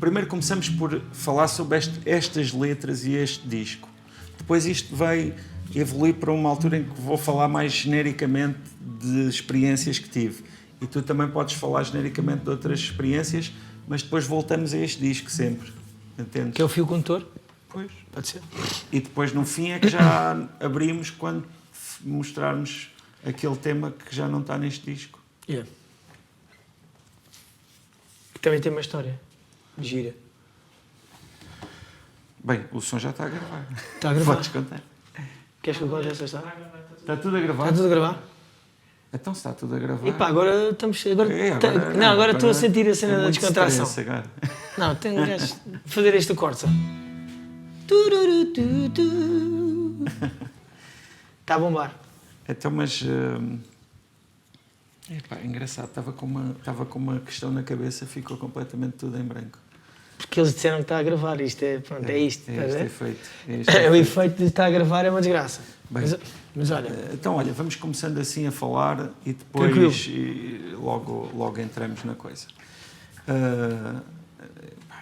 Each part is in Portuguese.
primeiro começamos por falar sobre estas letras e este disco. Depois isto vai evoluir para uma altura em que vou falar mais genericamente de experiências que tive. E tu também podes falar genericamente de outras experiências, mas depois voltamos a este disco sempre. Entendes? Que é o fio condutor? Pois. Pode ser. E depois no fim é que já abrimos quando mostrarmos aquele tema que já não está neste disco. Yeah. Que também tem uma história. Gira. Bem, o som já está a gravar. Está a gravar? Podes contar. Queres que eu conte essa história? Está tudo a gravar? Está tudo a gravar? Então se está tudo a gravar. E pá, agora estamos... Agora, agora estou a sentir a cena da descontração. Agora. Não, tenho que fazer este corte só. Está a bombar. Então, mas... é engraçado, estava com uma questão na cabeça, ficou completamente tudo em branco. Porque eles disseram que está a gravar, isto é, pronto, é isto. É este efeito. O efeito de estar a gravar é uma desgraça. Bem, mas olha... Então, olha, vamos começando assim a falar e depois logo entramos na coisa.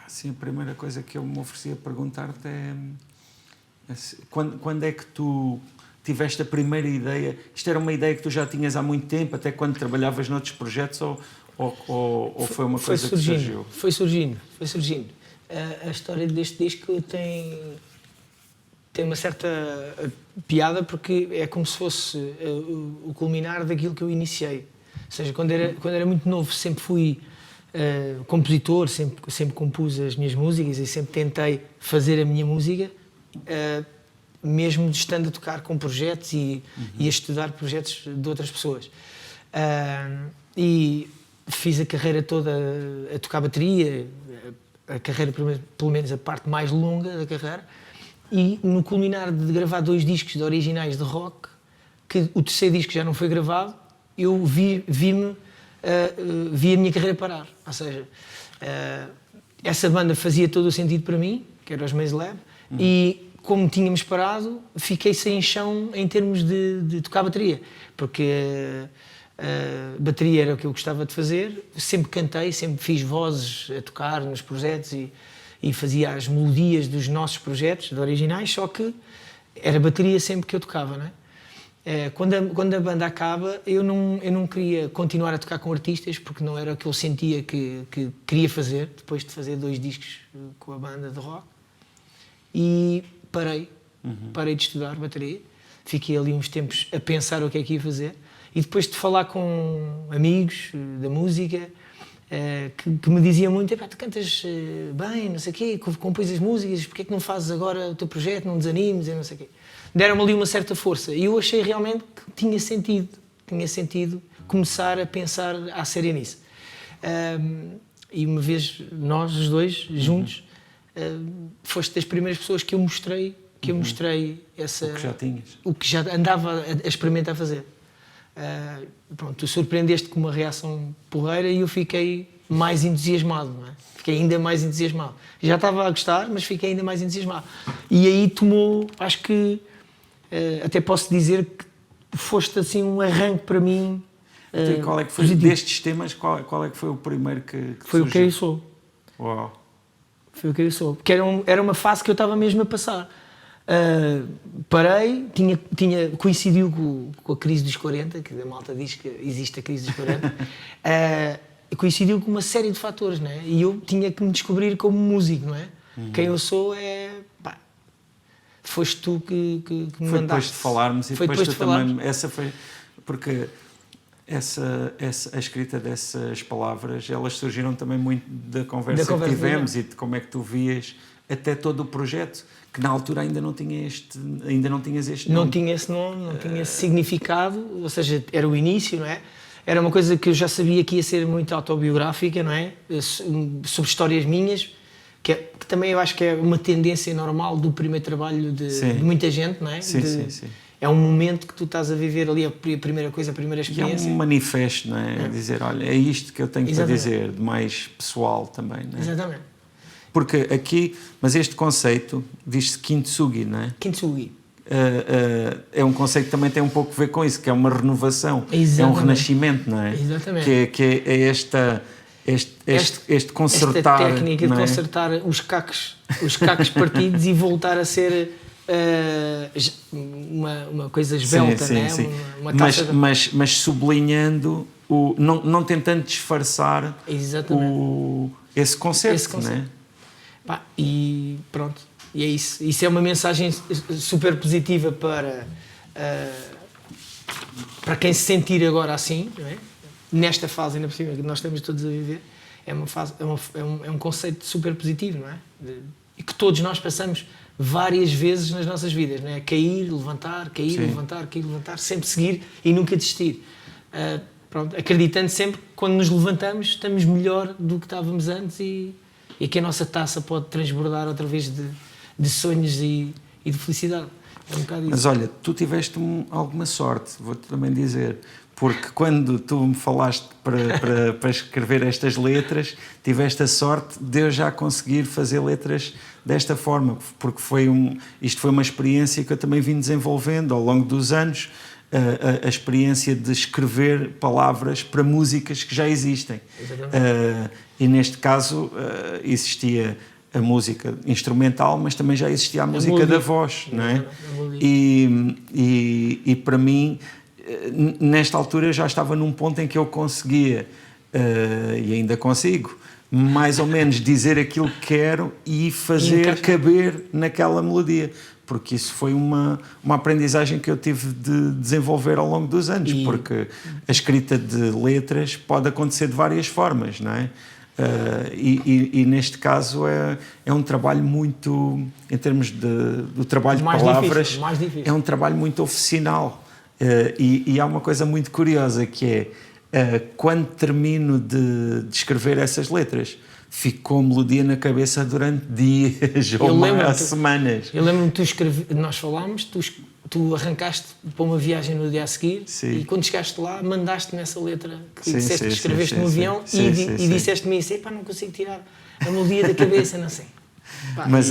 Assim, a primeira coisa que eu me ofereci a perguntar-te é... Quando é que tu tiveste a primeira ideia? Isto era uma ideia que tu já tinhas há muito tempo, até quando trabalhavas noutros projetos, ou foi uma coisa que surgiu? Foi surgindo. A história deste disco tem uma certa piada, porque é como se fosse o culminar daquilo que eu iniciei. Ou seja, quando era muito novo, sempre fui compositor, sempre compus as minhas músicas e sempre tentei fazer a minha música, mesmo estando a tocar com projetos e a estudar projetos de outras pessoas. E fiz a carreira toda a tocar bateria, a carreira, pelo menos a parte mais longa da carreira, e no culminar de gravar 2 discos de originais de rock, que o terceiro disco já não foi gravado, eu vi a minha carreira parar. Ou seja, essa banda fazia todo o sentido para mim, que era os Maze Lab, e como tínhamos parado, fiquei sem chão em termos de tocar bateria, porque bateria era o que eu gostava de fazer, sempre cantei, sempre fiz vozes a tocar nos projetos e fazia as melodias dos nossos projetos, de originais, só que era bateria sempre que eu tocava, não é? Quando a banda acaba, eu não queria continuar a tocar com artistas, porque não era o que eu sentia que queria fazer, depois de fazer 2 discos com a banda de rock, e parei de estudar bateria, fiquei ali uns tempos a pensar o que é que ia fazer, e depois de falar com amigos da música, que me diziam muito: tu cantas bem, não sei o quê, compões as músicas, porque é que não fazes agora o teu projeto, não desanimes, e não sei o quê. Deram-me ali uma certa força, e eu achei realmente que tinha sentido começar a pensar à séria nisso. E uma vez, nós os dois, juntos, foste das primeiras pessoas que eu mostrei essa... O que já tinhas. O que já andava a experimentar fazer. Pronto, tu surpreendeste com uma reação porreira e eu fiquei mais entusiasmado, não é? Fiquei ainda mais entusiasmado. Já estava a gostar, mas fiquei ainda mais entusiasmado. E aí tomou, acho que, até posso dizer que foste assim um arranque para mim. Então, qual é que foi, destes temas, qual é que foi o primeiro que foi surgiu? O Que Eu Sou. Uau. Foi O Que Eu Sou. Porque era uma fase que eu estava mesmo a passar. Parei, coincidiu com a crise dos 40, que a malta diz que existe a crise dos 40, coincidiu com uma série de fatores, não é? E eu tinha que me descobrir como músico, não é? Quem eu sou foste tu que me foi mandaste. Depois de falarmos e foi depois tu falarmos. Também, essa foi, porque a escrita dessas palavras, elas surgiram também muito da conversa que tivemos e de como é que tu vias até todo o projeto, que na altura ainda não tinhas este nome. Não tinha esse nome, não tinha esse significado, ou seja, era o início, não é? Era uma coisa que eu já sabia que ia ser muito autobiográfica, não é? Sobre histórias minhas, que também eu acho que é uma tendência normal do primeiro trabalho de muita gente, não é? Sim. É um momento que tu estás a viver ali, a primeira coisa, a primeira experiência. E é um manifesto, não é? Dizer, olha, é isto que eu tenho para dizer, de mais pessoal também, não é? Exatamente. Porque aqui, mas este conceito diz-se Kintsugi, não é? Kintsugi. É um conceito que também tem um pouco a ver com isso, que é uma renovação, Exatamente. É um renascimento, não é? Exatamente. Que é esta este consertar, esta técnica de não é? consertar os cacos partidos e voltar a ser uma coisa esbelta, sim, né? sim. Uma taça mas sublinhando, não tentando disfarçar esse conceito, não é? Pá, e pronto, e é isso. Isso é uma mensagem super positiva para quem se sentir agora assim, não é? Nesta fase, ainda por cima, que nós estamos todos a viver, é um conceito super positivo, não é? E que todos nós passamos várias vezes nas nossas vidas, não é? Cair, levantar, sempre seguir e nunca desistir. Pronto, acreditando sempre que quando nos levantamos estamos melhor do que estávamos antes e que a nossa taça pode transbordar outra vez de sonhos e de felicidade. É um bocado isso. Mas olha, tu tiveste alguma sorte, vou-te também dizer, porque quando tu me falaste para escrever estas letras, tiveste a sorte de eu já conseguir fazer letras desta forma, porque isto foi uma experiência que eu também vim desenvolvendo ao longo dos anos, a experiência de escrever palavras para músicas que já existem. E neste caso existia a música instrumental, mas também já existia a música da voz, não é? E para mim, nesta altura, eu já estava num ponto em que eu conseguia, e ainda consigo, mais ou menos dizer aquilo que quero e fazer caber naquela melodia. Porque isso foi uma aprendizagem que eu tive de desenvolver ao longo dos anos, porque a escrita de letras pode acontecer de várias formas, não é? E neste caso é um trabalho muito, em termos do trabalho de palavras, mais difícil. É um trabalho muito oficinal. E há uma coisa muito curiosa que é, quando termino de escrever essas letras, fico com a melodia na cabeça durante dias ou semanas. Eu lembro-me que nós falámos, tu arrancaste para uma viagem no dia a seguir. Sim. E quando chegaste lá, mandaste-me essa letra que disseste que escreveste no avião e disseste-me isso, epá, não consigo tirar a melodia da cabeça, não sei. Pá, mas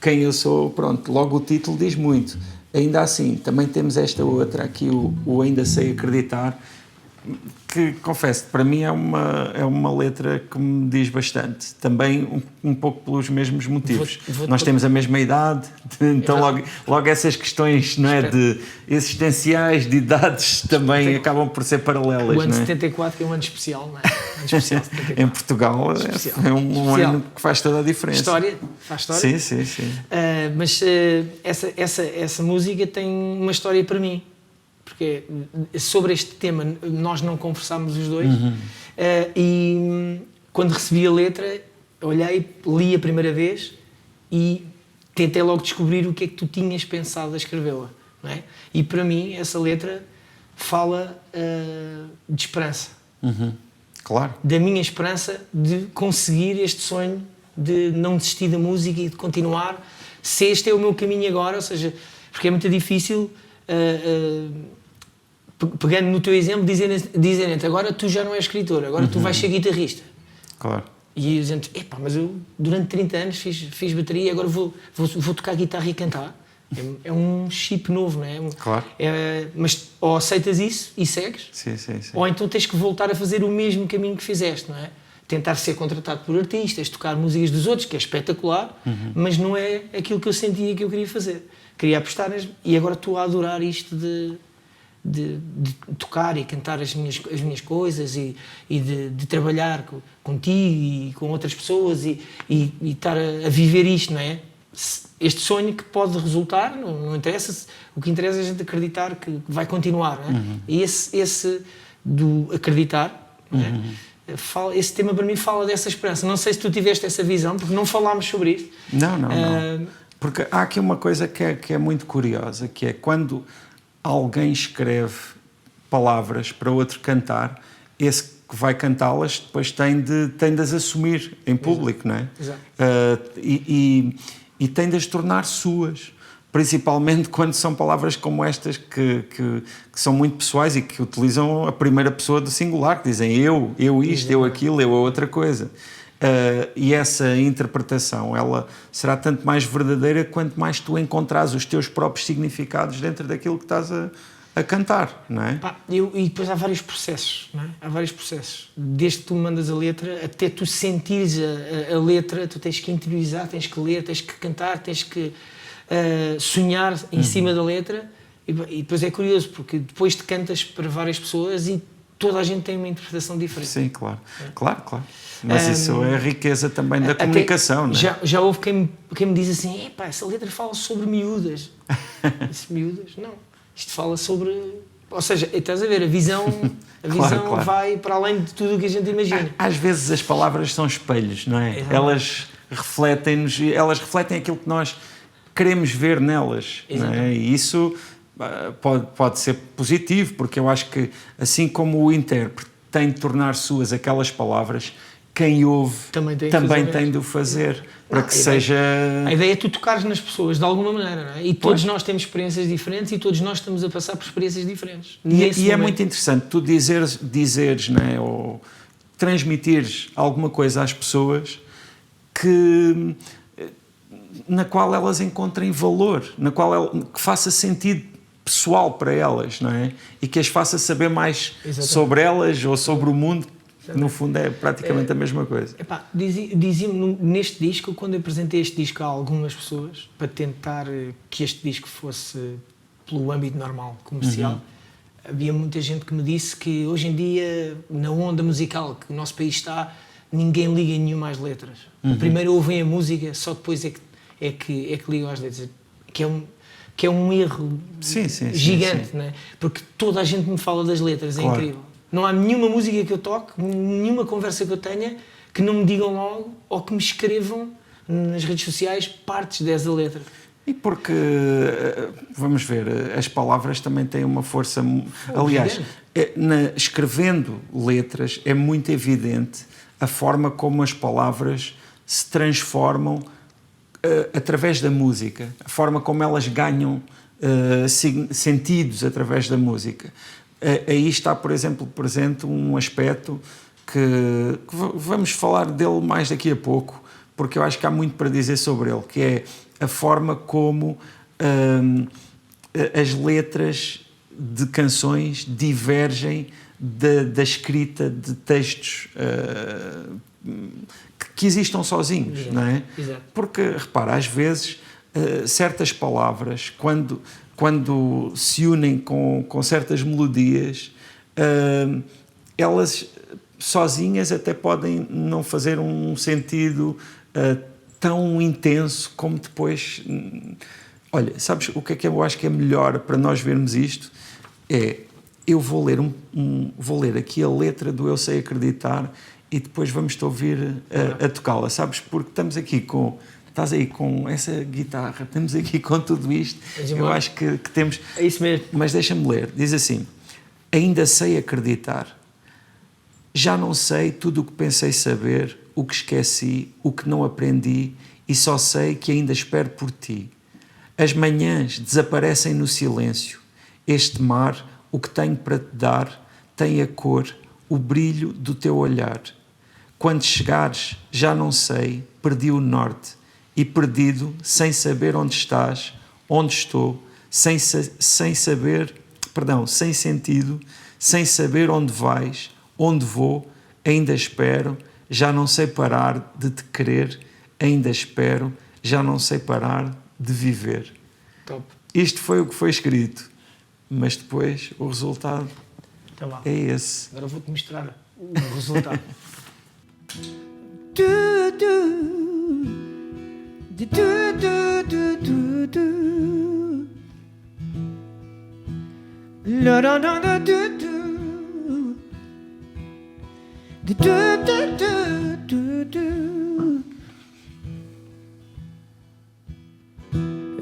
quem eu sou, pronto, logo o título diz muito. Ainda assim, também temos esta outra aqui, o Ainda Sei Acreditar, que, confesso, para mim é uma letra que me diz bastante, também um pouco pelos mesmos motivos. Nós temos a mesma idade, então logo essas questões, não é, de existenciais, de idades, também acabam por ser paralelas. O ano não é? 74 que é um ano especial, não é? Um ano especial, 74. Em Portugal é um ano que faz toda a diferença. Faz história? Sim. Mas essa música tem uma história para mim. Porque sobre este tema nós não conversámos os dois, e quando recebi a letra, olhei, li a primeira vez e tentei logo descobrir o que é que tu tinhas pensado a escrevê-la, não é? E para mim essa letra fala de esperança. Claro. Da minha esperança de conseguir este sonho de não desistir da música e de continuar, se este é o meu caminho agora, ou seja, porque é muito difícil... pegando no teu exemplo, dizerem-te agora tu já não és escritor, agora tu vais ser guitarrista. Claro. E a gente, epá, mas eu durante 30 anos fiz bateria e agora vou tocar guitarra e cantar. É um chip novo, não é? Claro. Mas ou aceitas isso e segues, sim. ou então tens que voltar a fazer o mesmo caminho que fizeste, não é? Tentar ser contratado por artistas, tocar músicas dos outros, que é espetacular, mas não é aquilo que eu sentia que eu queria fazer. Queria apostar e agora estou a adorar isto de tocar e cantar as minhas coisas e de trabalhar contigo e com outras pessoas e estar a viver isto, não é? Este sonho que pode resultar, não interessa, o que interessa é a gente acreditar que vai continuar, não é? E esse do acreditar, não é? Esse tema para mim fala dessa esperança. Não sei se tu tiveste essa visão, porque não falámos sobre isso. Não. Porque há aqui uma coisa que é muito curiosa, que é quando alguém escreve palavras para outro cantar, esse que vai cantá-las depois tem de as assumir em público, não é? Exato. E tem de as tornar suas, principalmente quando são palavras como estas que são muito pessoais e que utilizam a primeira pessoa do singular, que dizem eu isto, eu aquilo, eu a outra coisa. E essa interpretação, ela será tanto mais verdadeira quanto mais tu encontrares os teus próprios significados dentro daquilo que estás a cantar, não é? Pá, e depois há vários processos, não é? Há vários processos. Desde que tu mandas a letra, até tu sentires a letra, tu tens que interiorizar, tens que ler, tens que cantar, tens que sonhar em cima da letra. E depois é curioso, porque depois te cantas para várias pessoas e toda a gente tem uma interpretação diferente. Sim, claro. Claro. Mas isso é a riqueza também da comunicação, não é? Já houve quem me diz assim, epá, essa letra fala sobre miúdas. Disse, miúdas? Não. Isto fala sobre... Ou seja, estás a ver, a visão claro. Vai para além de tudo o que a gente imagina. Às vezes as palavras são espelhos, não é? Exato. Elas refletem aquilo que nós queremos ver nelas, não é? E isso pode ser positivo, porque eu acho que, assim como o intérprete tem de tornar suas aquelas palavras, quem ouve também tem de o fazer, para que seja... A ideia é tu tocares nas pessoas de alguma maneira, não é? E todos nós temos experiências diferentes e todos nós estamos a passar por experiências diferentes. E é muito interessante tu dizeres, não é? Ou transmitires alguma coisa às pessoas na qual elas encontrem valor, que faça sentido pessoal para elas, não é? E que as faça saber mais sobre elas ou sobre o mundo. No fundo é praticamente a mesma coisa. Diziam-me neste disco, quando eu apresentei este disco a algumas pessoas, para tentar que este disco fosse pelo âmbito normal, comercial, havia muita gente que me disse que hoje em dia, na onda musical que o nosso país está, ninguém liga nenhuma às letras. Primeiro ouvem a música, só depois é que ligam às letras. Que é um erro gigante, não é? Porque toda a gente me fala das letras, é incrível. Não há nenhuma música que eu toque, nenhuma conversa que eu tenha, que não me digam logo ou que me escrevam nas redes sociais partes dessa letra. E porque, vamos ver, as palavras também têm uma força... Aliás, escrevendo letras é muito evidente a forma como as palavras se transformam através da música, a forma como elas ganham sentidos através da música. Aí está, por exemplo, presente um aspecto que vamos falar dele mais daqui a pouco, porque eu acho que há muito para dizer sobre ele, que é a forma como as letras de canções divergem da escrita de textos que existam sozinhos, não é? Exato. Porque, repara, às vezes certas palavras, quando se unem com certas melodias, elas sozinhas até podem não fazer um sentido tão intenso como depois... Olha, sabes o que é que eu acho que é melhor para nós vermos isto? Eu vou ler aqui a letra do Eu Sei Acreditar e depois vamos-te ouvir a tocá-la, sabes? Porque estás aí com essa guitarra, estamos aqui com tudo isto. Eu acho que temos... É isso mesmo. Mas deixa-me ler. Diz assim: ainda sei acreditar. Já não sei tudo o que pensei saber, o que esqueci, o que não aprendi, e só sei que ainda espero por ti. As manhãs desaparecem no silêncio. Este mar, o que tenho para te dar, tem a cor, o brilho do teu olhar. Quando chegares, já não sei, perdi o norte. E perdido, sem saber onde estás, onde estou, sem sentido, sem saber onde vais, onde vou, ainda espero, já não sei parar de te querer, ainda espero, já não sei parar de viver. Top. Isto foi o que foi escrito, mas depois o resultado é esse. Agora vou-te mostrar o resultado.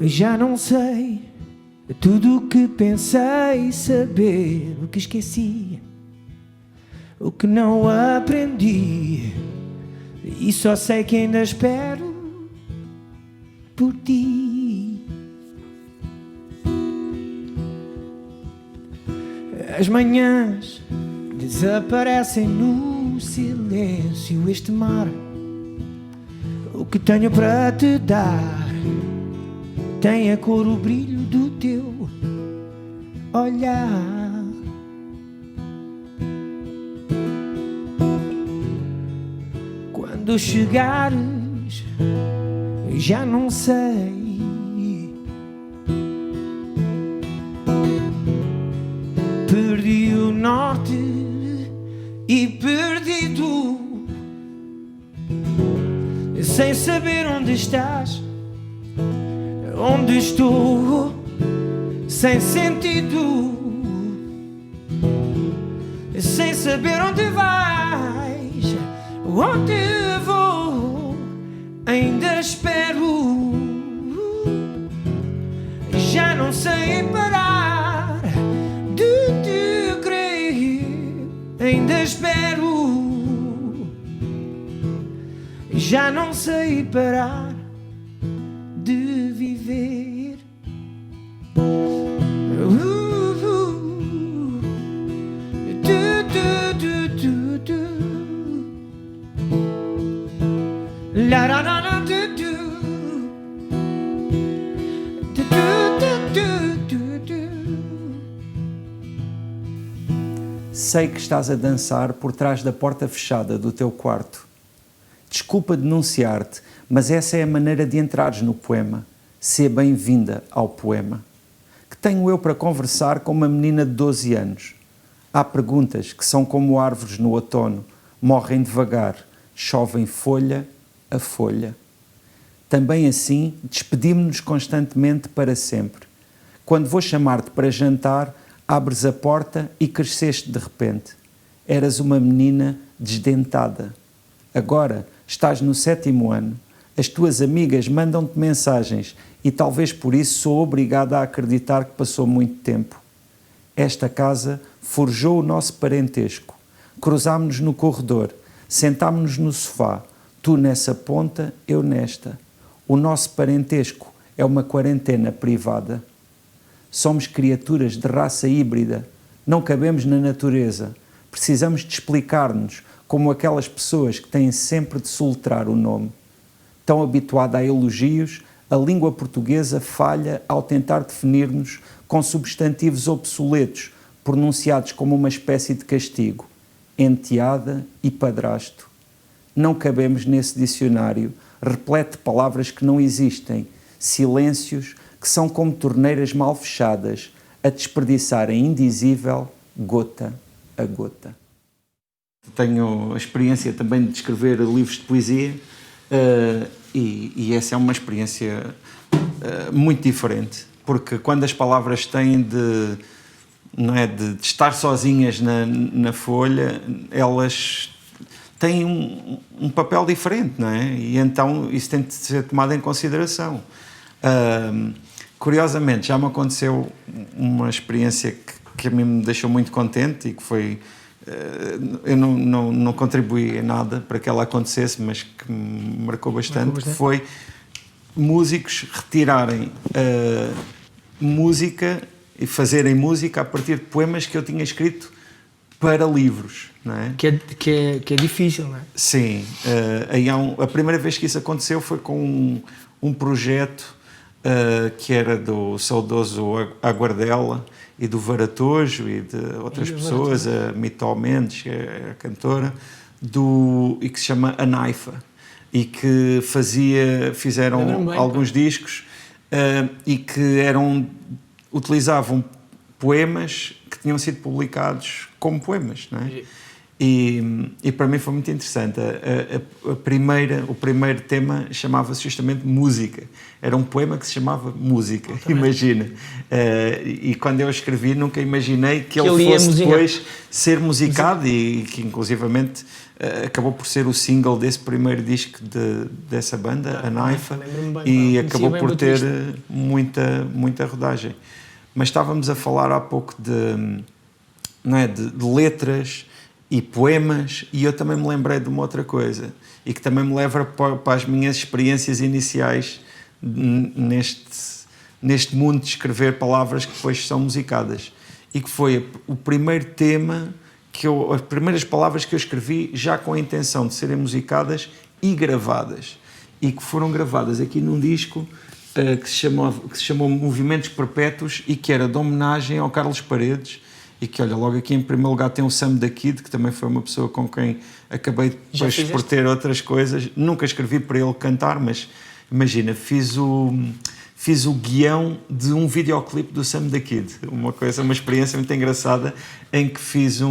Eu já não sei tudo o que pensei saber, o que esqueci, o que não aprendi, e só sei que ainda espero por ti. As manhãs desaparecem no silêncio. Este mar, o que tenho para te dar, tem a cor, o brilho do teu olhar. Quando chegares, já não sei. Perdi o norte e perdido, sem saber onde estás, onde estou, sem sentido, sem saber onde vais, onde vou, ainda espero, já não sei parar de te crer, ainda espero, já não sei parar de viver. La la la la do do do do do do. Sei que estás a dançar por trás da porta fechada do teu quarto. Desculpa denunciar-te, mas essa é a maneira de entrares no poema. Seja bem-vinda ao poema. Que tenho eu para conversar com uma menina de 12 anos? Há perguntas que são como árvores no outono, morrem devagar, chovem folha a folha. Também assim, despedimos-nos constantemente para sempre. Quando vou chamar-te para jantar, abres a porta e cresceste de repente. Eras uma menina desdentada. Agora estás no 7º ano. As tuas amigas mandam-te mensagens e talvez por isso sou obrigada a acreditar que passou muito tempo. Esta casa forjou o nosso parentesco. Cruzámo-nos no corredor, sentámo-nos no sofá, tu nessa ponta, eu nesta. O nosso parentesco é uma quarentena privada. Somos criaturas de raça híbrida, não cabemos na natureza. Precisamos de explicar-nos como aquelas pessoas que têm sempre de soletrar o nome. Tão habituada a elogios, a língua portuguesa falha ao tentar definir-nos com substantivos obsoletos, pronunciados como uma espécie de castigo. Enteada e padrasto. Não cabemos nesse dicionário, repleto de palavras que não existem, silêncios que são como torneiras mal fechadas, a desperdiçar em indizível, gota a gota. Tenho a experiência também de escrever livros de poesia e essa é uma experiência muito diferente, porque quando as palavras têm não é, de estar sozinhas na folha, elas têm um papel diferente, não é? E então isso tem de ser tomado em consideração. Curiosamente, já me aconteceu uma experiência que a mim me deixou muito contente e que foi... eu não contribuí em nada para que ela acontecesse, mas que me marcou bastante, que foi músicos retirarem música e fazerem música a partir de poemas que eu tinha escrito para livros, não é? Que é difícil, não é? Sim. A primeira vez que isso aconteceu foi com um projeto que era do saudoso Aguardela e do Varatojo e de outras pessoas, a Mitó Mendes, que é a cantora, e que se chama A Naifa, e que fizeram alguns discos e que utilizavam poemas que tinham sido publicados como poemas, não é? E para mim foi muito interessante. O primeiro tema chamava-se justamente Música. Era um poema que se chamava Música, imagina. E quando eu escrevi nunca imaginei que ele fosse depois ser musicado e que inclusivamente acabou por ser o single desse primeiro disco dessa banda, A Naifa, e acabou por ter muita rodagem. Mas estávamos a falar há pouco de letras e poemas, e eu também me lembrei de uma outra coisa, e que também me leva para as minhas experiências iniciais neste mundo de escrever palavras que depois são musicadas, e que foi o primeiro tema, as primeiras palavras que eu escrevi já com a intenção de serem musicadas e gravadas, e que foram gravadas aqui num disco que se chamou Movimentos Perpétuos e que era de homenagem ao Carlos Paredes e que, olha, logo aqui em primeiro lugar tem o Sam da Kid, que também foi uma pessoa com quem acabei depois por ter outras coisas. Nunca escrevi para ele cantar, mas imagina, fiz o guião de um videoclipe do Sam da Kid, uma experiência muito engraçada em que fiz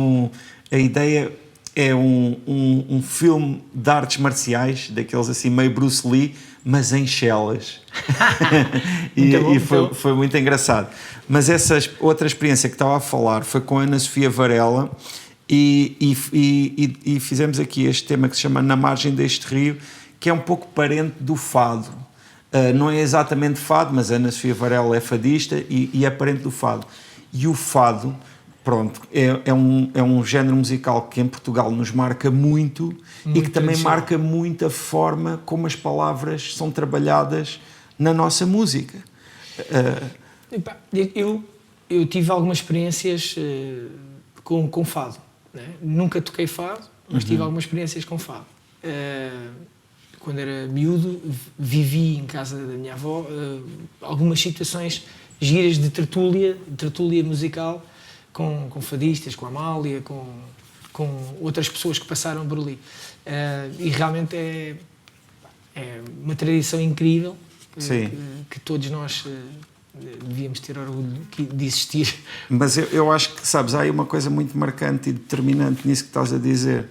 a ideia é um filme de artes marciais, daqueles assim meio Bruce Lee, mas em chelas. e foi muito engraçado. Mas essa outra experiência que estava a falar foi com a Ana Sofia Varela e fizemos aqui este tema que se chama Na Margem deste Rio, que é um pouco parente do fado. Não é exatamente fado, mas a Ana Sofia Varela é fadista e é parente do fado. E o fado, pronto, é um género musical que em Portugal nos marca muito e que também marca muito a forma como as palavras são trabalhadas na nossa música. Eu tive algumas experiências com fado, né? Nunca toquei fado, mas tive algumas experiências com fado. Quando era miúdo, vivi em casa da minha avó algumas situações giras de tertúlia musical com fadistas, com a Amália, com outras pessoas que passaram por ali. E realmente é uma tradição incrível que todos nós devíamos ter orgulho de existir. Mas eu acho que, sabes, há aí uma coisa muito marcante e determinante nisso que estás a dizer,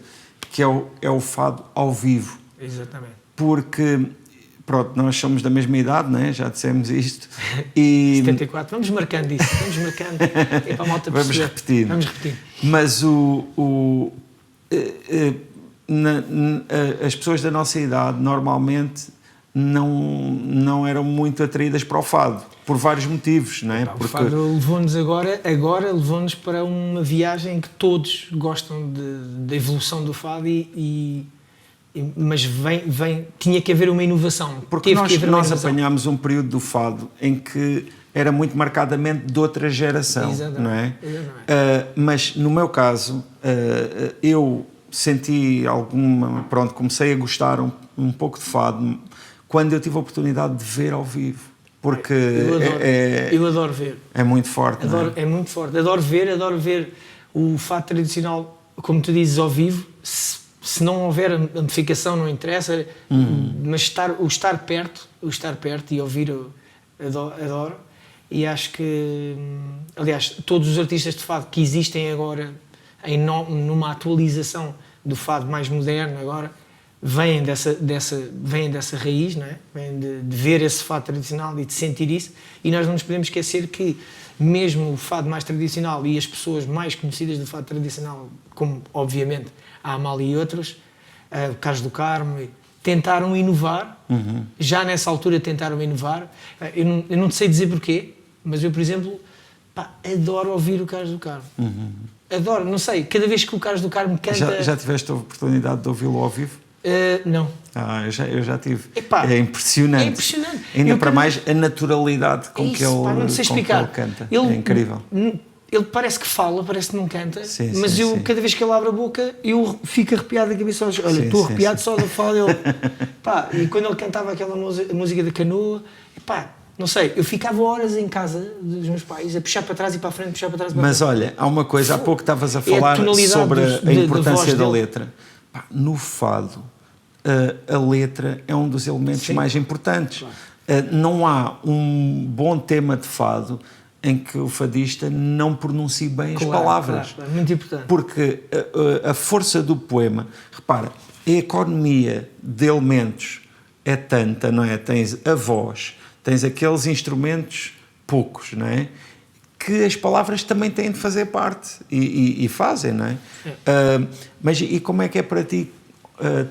que é o fado ao vivo. Exatamente. Porque, pronto, nós somos da mesma idade, né? Já dissemos isto. E 74, vamos marcando isso, é para a malta vamos perceber. repetindo. Vamos repetindo. Mas as pessoas da nossa idade normalmente não eram muito atraídas para o fado, por vários motivos, não é? O fado levou-nos agora levou-nos para uma viagem que todos gostam da evolução do fado mas tinha que haver uma inovação. Porque nós apanhámos um período do fado em que era muito marcadamente de outra geração, exatamente, não é? Mas no meu caso, eu senti comecei a gostar um pouco de fado quando eu tive a oportunidade de ver ao vivo. Porque eu adoro ver. É muito forte, não é? É muito forte. Adoro ver o fado tradicional, como tu dizes, ao vivo. Se não houver amplificação, não interessa, mas o estar perto e ouvir, adoro. E acho que, aliás, todos os artistas de fado que existem agora, numa atualização do fado mais moderno agora, vêm dessa raiz, não é? Vêm de ver esse fado tradicional e de sentir isso. E nós não nos podemos esquecer que mesmo o fado mais tradicional e as pessoas mais conhecidas do fado tradicional, como obviamente a Amália e outros, o Carlos do Carmo, tentaram inovar. Já nessa altura tentaram inovar. Eu não sei dizer porquê, mas eu, por exemplo, adoro ouvir o Carlos do Carmo. Adoro, não sei, cada vez que o Carlos do Carmo canta... Já tiveste a oportunidade de ouvi-lo ao vivo? Não. Eu já tive. Epá, é impressionante. É impressionante. Ainda para mais a naturalidade com que ele canta. É incrível. Ele parece que fala, parece que não canta, mas sim. Cada vez que ele abre a boca, eu fico arrepiado da cabeça. Olha, estou arrepiado só da fala dele. E quando ele cantava aquela música da canoa, não sei, eu ficava horas em casa dos meus pais a puxar para trás e para a frente, puxar para trás e para a frente. Mas olha, há uma coisa, há pouco estavas a falar sobre a importância da letra. No fado, a letra é um dos elementos mais importantes. Claro. Não há um bom tema de fado em que o fadista não pronuncie bem as palavras. Claro, muito importante. Porque a força do poema, repara, a economia de elementos é tanta, não é? Tens a voz, tens aqueles instrumentos poucos, não é? Que as palavras também têm de fazer parte e fazem, não é? Mas e como é que é para ti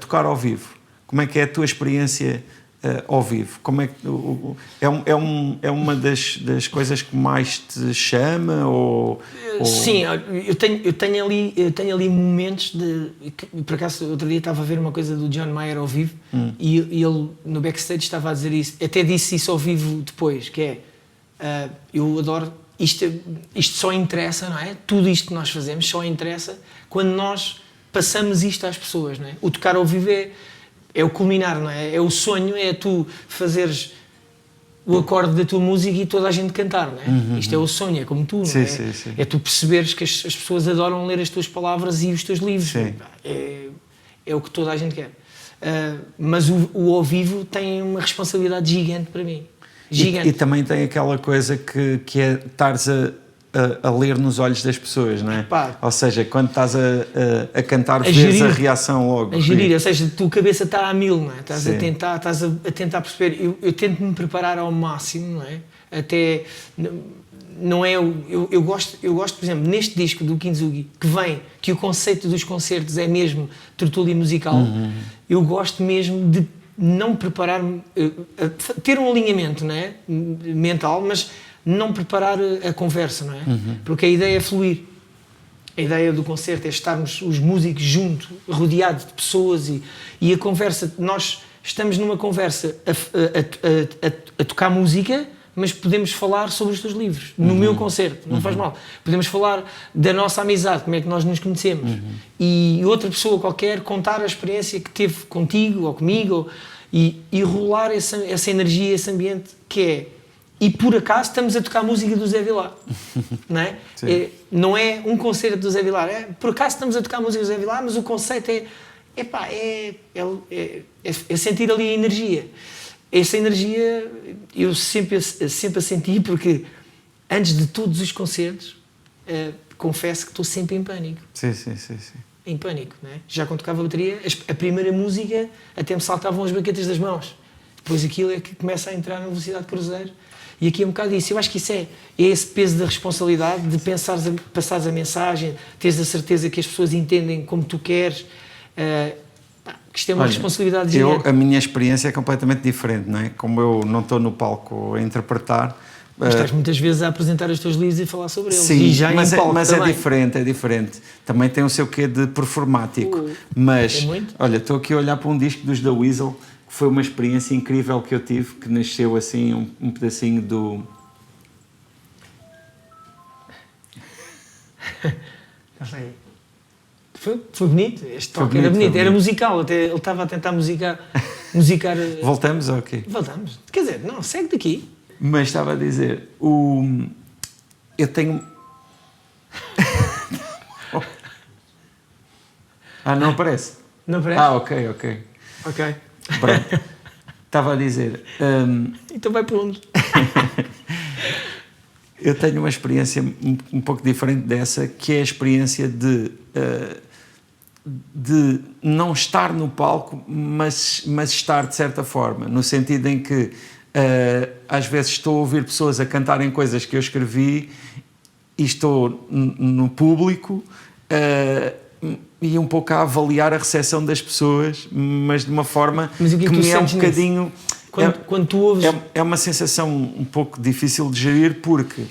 tocar ao vivo? Como é que é a tua experiência ao vivo? Como é que é uma das coisas que mais te chama ou... Sim, eu tenho ali momentos por acaso outro dia estava a ver uma coisa do John Mayer ao vivo e ele no backstage estava a dizer isso, até disse isso ao vivo depois, que é eu adoro isto só interessa, não é? Tudo isto que nós fazemos só interessa quando nós passamos isto às pessoas, não é? O tocar ao vivo é o culminar, não é? É o sonho, é tu fazeres o acorde da tua música e toda a gente cantar, não é? Isto é o sonho, é como tu, não Sim, é? sim, sim. É tu perceberes que as pessoas adoram ler as tuas palavras e os teus livros. Sim. É o que toda a gente quer. Mas o ao vivo tem uma responsabilidade gigante para mim. Gigante. E também tem aquela coisa que é estares a ler nos olhos das pessoas, não é? Pá. Ou seja, quando estás a cantar, vês gerir, a reação logo. a gerir, ou seja, a tua cabeça está a mil, não é? Estás Sim. a tentar perceber. Eu tento me preparar ao máximo, não é? Até não é eu gosto, por exemplo, neste disco do Kintsugi, que o conceito dos concertos é mesmo tertúlia musical. Eu gosto mesmo de não preparar-me, ter um alinhamento, não é? Mental, mas não preparar a conversa, não é? Porque a ideia é fluir. A ideia do concerto é estarmos os músicos juntos, rodeados de pessoas e a conversa, nós estamos numa conversa a tocar música, mas podemos falar sobre os teus livros, no meu concerto, não faz mal. Podemos falar da nossa amizade, como é que nós nos conhecemos. E outra pessoa qualquer contar a experiência que teve contigo ou comigo e rolar essa energia, esse ambiente que é. E por acaso estamos a tocar música do Zé Vilar, não é? Não é um concerto do Zé Vilar, por acaso estamos a tocar música do Zé Vilar, mas o conceito é sentir ali a energia. Essa energia eu sempre a senti, porque antes de todos os concertos, confesso que estou sempre em pânico. Sim. Em pânico, não é? Já quando tocava a bateria, a primeira música até me saltavam as baquetas das mãos. Depois aquilo é que começa a entrar na velocidade de cruzeiro. E aqui é um bocado isso. Eu acho que isso é esse peso da responsabilidade de passares a mensagem, teres a certeza que as pessoas entendem como tu queres. Que isto é uma responsabilidade gigante. A minha experiência é completamente diferente, não é? Como eu não estou no palco a interpretar... Mas estás muitas vezes a apresentar os teus livros e falar sobre eles. Sim, e já mas, em palco mas também. é diferente. Também tem o seu quê de performático. Mas, é muito? olha, estou aqui a olhar para um disco dos The Weasel, que foi uma experiência incrível que eu tive, que nasceu assim um pedacinho do... Foi bonito, este toque bonito, era bonito, foi era bonito. musical, até ele estava a tentar musicar. Voltamos ou quê? Voltamos, quer dizer, não, segue daqui. Mas estava a dizer, eu tenho... não aparece? Não parece? Ok. Ok. Pronto. Estava a dizer... Então vai para onde? Eu tenho uma experiência um pouco diferente dessa, que é a experiência de não estar no palco, mas estar de certa forma, no sentido em que às vezes estou a ouvir pessoas a cantarem coisas que eu escrevi e estou no público e um pouco a avaliar a recepção das pessoas, mas de uma forma Mas o que me é um sentes bocadinho... Quando tu ouves... É uma sensação um pouco difícil de gerir, porque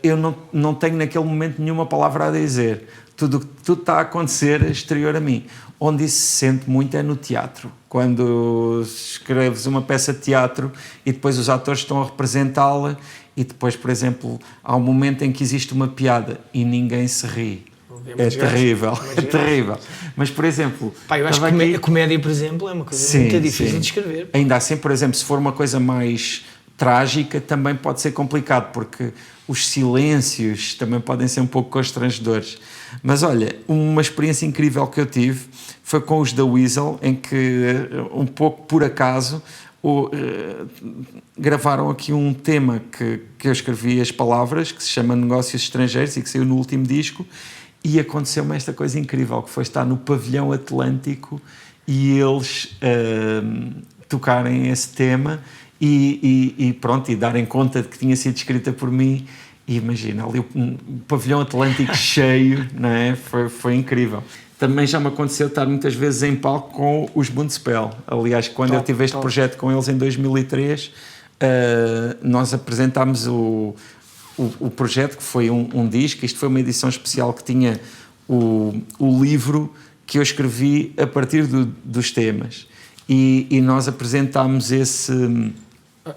eu não tenho naquele momento nenhuma palavra a dizer. Tudo está a acontecer exterior a mim. Onde isso se sente muito é no teatro. Quando escreves uma peça de teatro e depois os atores estão a representá-la e depois, por exemplo, há um momento em que existe uma piada e ninguém se ri. É terrível, é terrível. Mas, por exemplo... Eu acho que a comédia, por exemplo, é uma coisa muito difícil de escrever. Ainda assim, por exemplo, se for uma coisa mais trágica, também pode ser complicado, porque os silêncios também podem ser um pouco constrangedores. Mas, olha, uma experiência incrível que eu tive foi com os The Weasel, em que, um pouco por acaso, gravaram aqui um tema que eu escrevi as palavras, que se chama Negócios Estrangeiros e que saiu no último disco. E aconteceu-me esta coisa incrível, que foi estar no Pavilhão Atlântico e eles tocarem esse tema e pronto, e darem conta de que tinha sido escrita por mim. E imagina, ali o Pavilhão Atlântico cheio, não é? Foi incrível. Também já me aconteceu estar muitas vezes em palco com os Bundespel. Aliás, quando eu tive este projeto com eles em 2003, nós apresentámos o projeto, que foi um disco. Isto foi uma edição especial que tinha o livro que eu escrevi a partir dos temas e nós apresentámos esse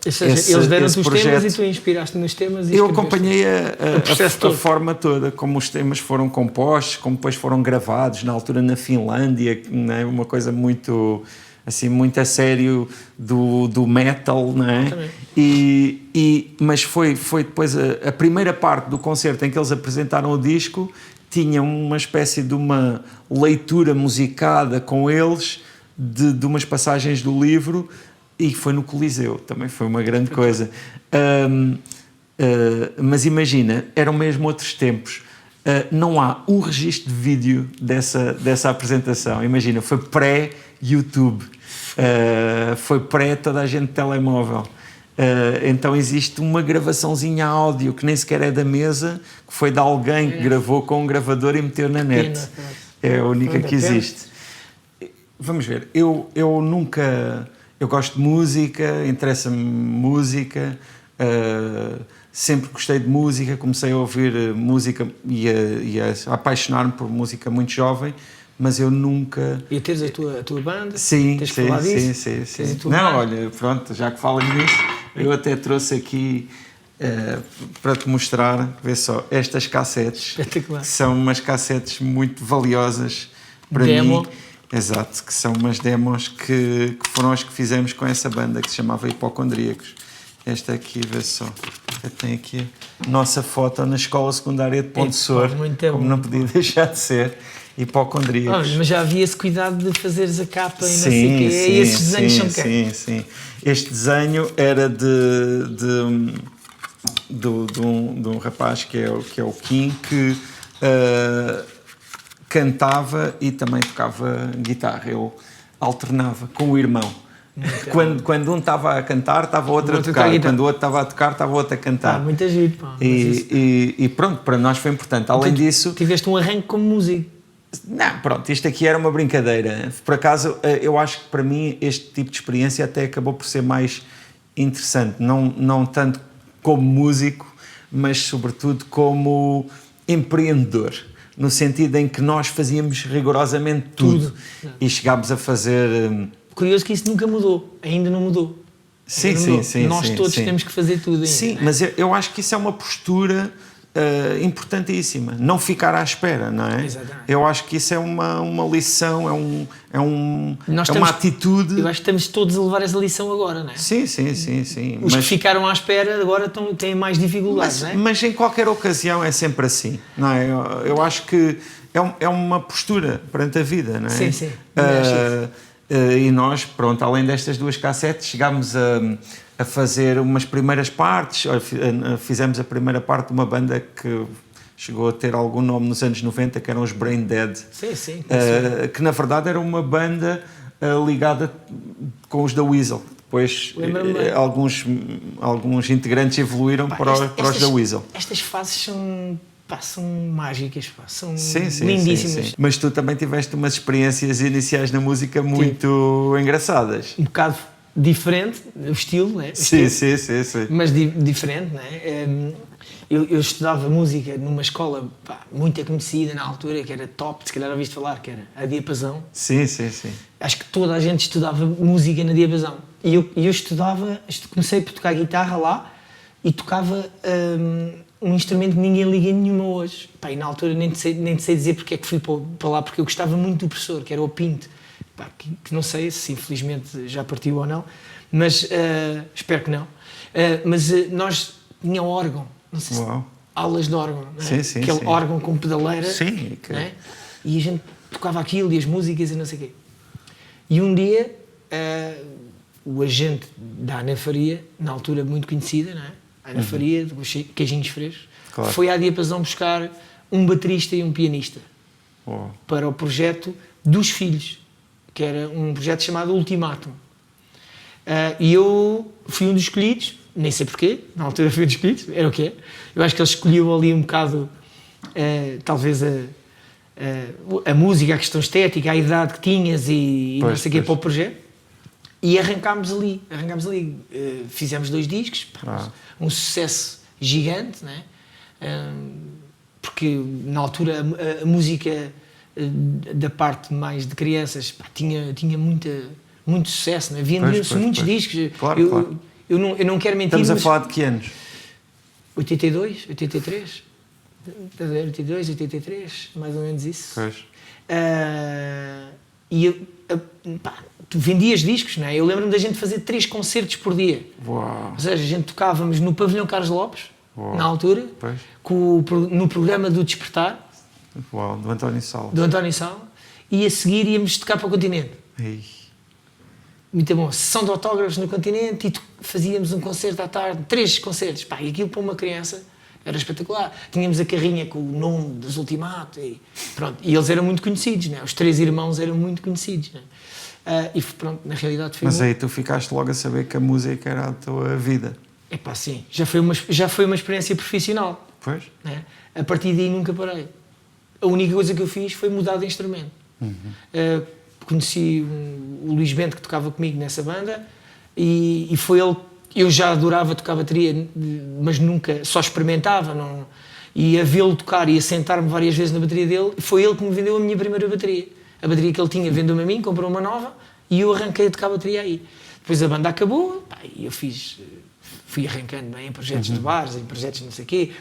eles deram-te os projeto. temas e tu inspiraste nos temas e eu acompanhei a forma toda, como os temas foram compostos, como depois foram gravados, na altura na Finlândia, não é? Uma coisa muito assim muito a sério do metal, não é? Também. Mas foi depois a primeira parte do concerto em que eles apresentaram o disco, tinha uma espécie de uma leitura musicada com eles de umas passagens do livro, e foi no Coliseu, também foi uma grande coisa. Mas imagina, eram mesmo outros tempos. Não há um registro de vídeo dessa apresentação. Imagina, foi pré-YouTube, foi pré toda a gente de telemóvel. Então existe uma gravaçãozinha áudio que nem sequer é da mesa, que foi de alguém que gravou com um gravador e meteu na net. É a única que existe. Vamos ver, eu nunca... Eu gosto de música, interessa-me música, sempre gostei de música, comecei a ouvir música e a apaixonar-me por música muito jovem, mas eu nunca... E tens a tua banda? Sim, tens que falar disso? sim. Não, olha, pronto, já que falas nisso, eu até trouxe aqui para te mostrar, vê só, estas cassetes, que são umas cassetes muito valiosas para mim. Exato, que são umas demos que foram as que fizemos com essa banda que se chamava Hipocondríacos. Esta aqui, vê só, tem aqui a nossa foto na escola secundária de Ponte Sor, como não podia deixar de ser, Hipocondríacos. Mas já havia esse cuidado de fazeres a capa e não sei o quê, e esses desenhos são quem? Sim. Este desenho era de um rapaz que é o Kim, que... cantava e também tocava guitarra. Ele alternava com o irmão. Quando um estava a cantar, estava o outro a tocar. Quando o outro estava a tocar, estava o outro a cantar. Muita gente, pá. E pronto, para nós foi importante. Além disso... Tiveste um arranque como músico. Não, pronto, isto aqui era uma brincadeira. Por acaso, eu acho que para mim este tipo de experiência até acabou por ser mais interessante. Não tanto como músico, mas sobretudo como empreendedor. No sentido em que nós fazíamos rigorosamente tudo. E chegámos a fazer... Curioso que isso nunca mudou, ainda não mudou. Sim. Nós todos temos que fazer tudo ainda. Sim, mas eu acho que isso é uma postura importantíssima. Não ficar à espera, não é? Exatamente. Eu acho que isso é uma lição, é uma atitude... Eu acho que estamos todos a levar essa lição agora, não é? Sim. Os que ficaram à espera agora têm mais dificuldades, não é? Mas em qualquer ocasião é sempre assim, não é? Eu acho que é uma postura perante a vida, não é? Sim. E nós, pronto, além destas duas cassetes, chegámos a fazer umas primeiras partes. Fizemos a primeira parte de uma banda que chegou a ter algum nome nos anos 90, que eram os Brain Dead. Sim. Que na verdade era uma banda ligada com os da Weasel. Depois alguns integrantes evoluíram para os da Weasel. Estas fases são mágicas, são lindíssimas. Sim. Mas tu também tiveste umas experiências iniciais na música muito engraçadas. Um bocado diferente, o estilo, né? Sim. Mas diferente, né? Eu estudava música numa escola muito conhecida na altura, que era top, se calhar ouviste falar, que era a Diapasão. Sim. Acho que toda a gente estudava música na Diapasão. E eu comecei por tocar guitarra lá e tocava um instrumento que ninguém liga nenhuma hoje. E na altura nem te sei dizer porque é que fui para lá, porque eu gostava muito do professor, que era o Pinto. Que não sei se infelizmente já partiu ou não, mas espero que não. Mas nós tínhamos órgão, não sei se aulas de órgão, não é? Sim. Aquele órgão com pedaleira. Sim. Não é? E a gente tocava aquilo e as músicas e não sei o quê. E um dia o agente da Ana Faria, na altura muito conhecida, não é? Ana Faria, dos Queijinhos Frescos, foi à Diapasão buscar um baterista e um pianista para o projeto dos filhos, que era um projeto chamado Ultimátum. E eu fui um dos escolhidos, nem sei porquê, na altura fui um dos escolhidos, era o que é. Eu acho que eles escolhiam ali um bocado, talvez, a música, a questão estética, a idade que tinhas e não sei o quê para o projeto. E arrancámos ali. Fizemos 2 discos, um sucesso gigante, né? Porque na altura a música da parte mais de crianças tinha muito sucesso, né? Vendiam-se muitos discos. Claro. Eu não quero mentir. Estamos a falar de que anos? 82, 83. 82, 83, mais ou menos isso. Pois. E pá, tu vendias discos, não é? Eu lembro-me da gente fazer 3 concertos por dia. Uau. Ou seja, a gente tocávamos no Pavilhão Carlos Lopes, Uau. na altura, Pois. no programa do Despertar, Uau, do António Sala. do António Sal, e a seguir íamos tocar para o Continente. Ei. Muito bom. Sessão de autógrafos no Continente e fazíamos um concerto à tarde, 3 concertos. Pá, e aquilo para uma criança era espetacular. Tínhamos a carrinha com o nome dos Ultimato e pronto. E eles eram muito conhecidos, né? Os 3 irmãos eram muito conhecidos, né? E pronto, na realidade foi... Mas aí tu ficaste logo a saber que a música era a tua vida. Epá, sim. Já foi uma experiência profissional, Pois? né? A partir daí nunca parei. A única coisa que eu fiz foi mudar de instrumento. Conheci o Luís Bento, que tocava comigo nessa banda, e foi ele. Eu já adorava tocar bateria, mas nunca, só experimentava, não, e a vê-lo tocar e a sentar-me várias vezes na bateria dele. Foi ele que me vendeu a minha primeira bateria. A bateria que ele tinha vendeu-me a mim, comprou uma nova e eu arranquei a tocar bateria aí. Depois a banda acabou, pá, e eu fui arrancando bem em projetos de bares, em projetos não sei o quê.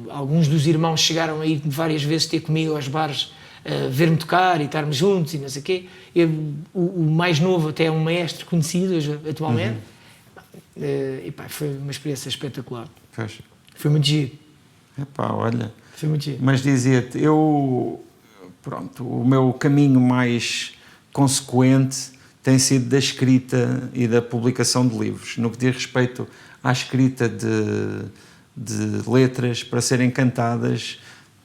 Alguns dos irmãos chegaram a ir várias vezes ter comigo aos bares, ver-me tocar e estarmos juntos e não sei o quê. O mais novo até é um maestro conhecido hoje, atualmente. E pá, foi uma experiência espetacular. Pois. Foi muito giro. Epá, olha. Foi muito giro. Mas dizia-te, pronto, o meu caminho mais consequente tem sido da escrita e da publicação de livros. No que diz respeito à escrita de letras para serem cantadas,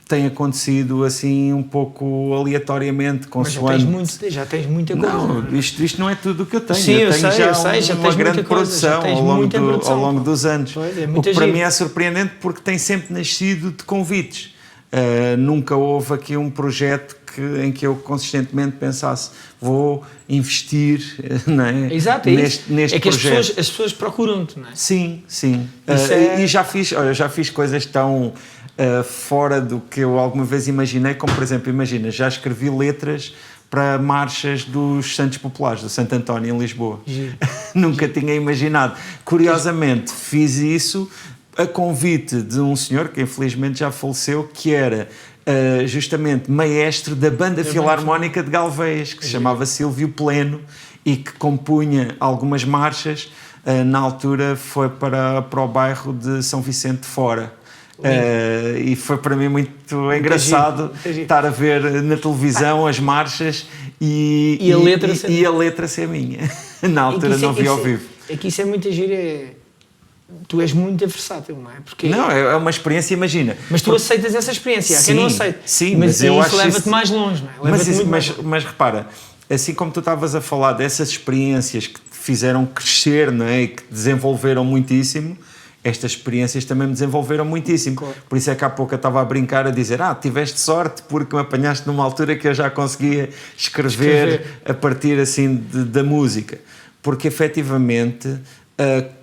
tem acontecido assim um pouco aleatoriamente, consoante... Mas já tens muita coisa. Não, isto não é tudo o que eu tenho. Sim, eu sei, tenho eu sei, já uma tens grande muita coisa, já produção tens ao longo, muita produção, ao longo dos anos. Pois, é o muito que para giro. mim é surpreendente porque tem sempre nascido de convites. Nunca houve aqui um projeto em que eu consistentemente pensasse vou investir, não é? Exato, é neste é que projeto. as pessoas procuram-te, não é? Sim. É... E já fiz coisas tão fora do que eu alguma vez imaginei, como por exemplo, imagina, já escrevi letras para marchas dos Santos Populares, do Santo António em Lisboa. Nunca tinha imaginado. Curiosamente, fiz isso a convite de um senhor que infelizmente já faleceu, que era justamente maestro da Banda Filarmónica de Galvez, que se chamava Silvio Pleno e que compunha algumas marchas. Na altura foi para o bairro de São Vicente de Fora. E foi para mim muito engraçado estar a ver na televisão as marchas e a letra ser minha. Na altura não vi ao vivo. É que isso é muito giro. Tu és muito versátil, não é? Porque... Não, é uma experiência, imagina. Mas tu aceitas essa experiência, quem não aceita. Sim, mas eu acho isso leva-te mais longe, não é? Mas repara, assim como tu estavas a falar dessas experiências que te fizeram crescer, não é? E que te desenvolveram muitíssimo, estas experiências também me desenvolveram muitíssimo. Claro. Por isso é que há pouco eu estava a brincar, a dizer tiveste sorte porque me apanhaste numa altura que eu já conseguia escrever. A partir assim da música. Porque efetivamente...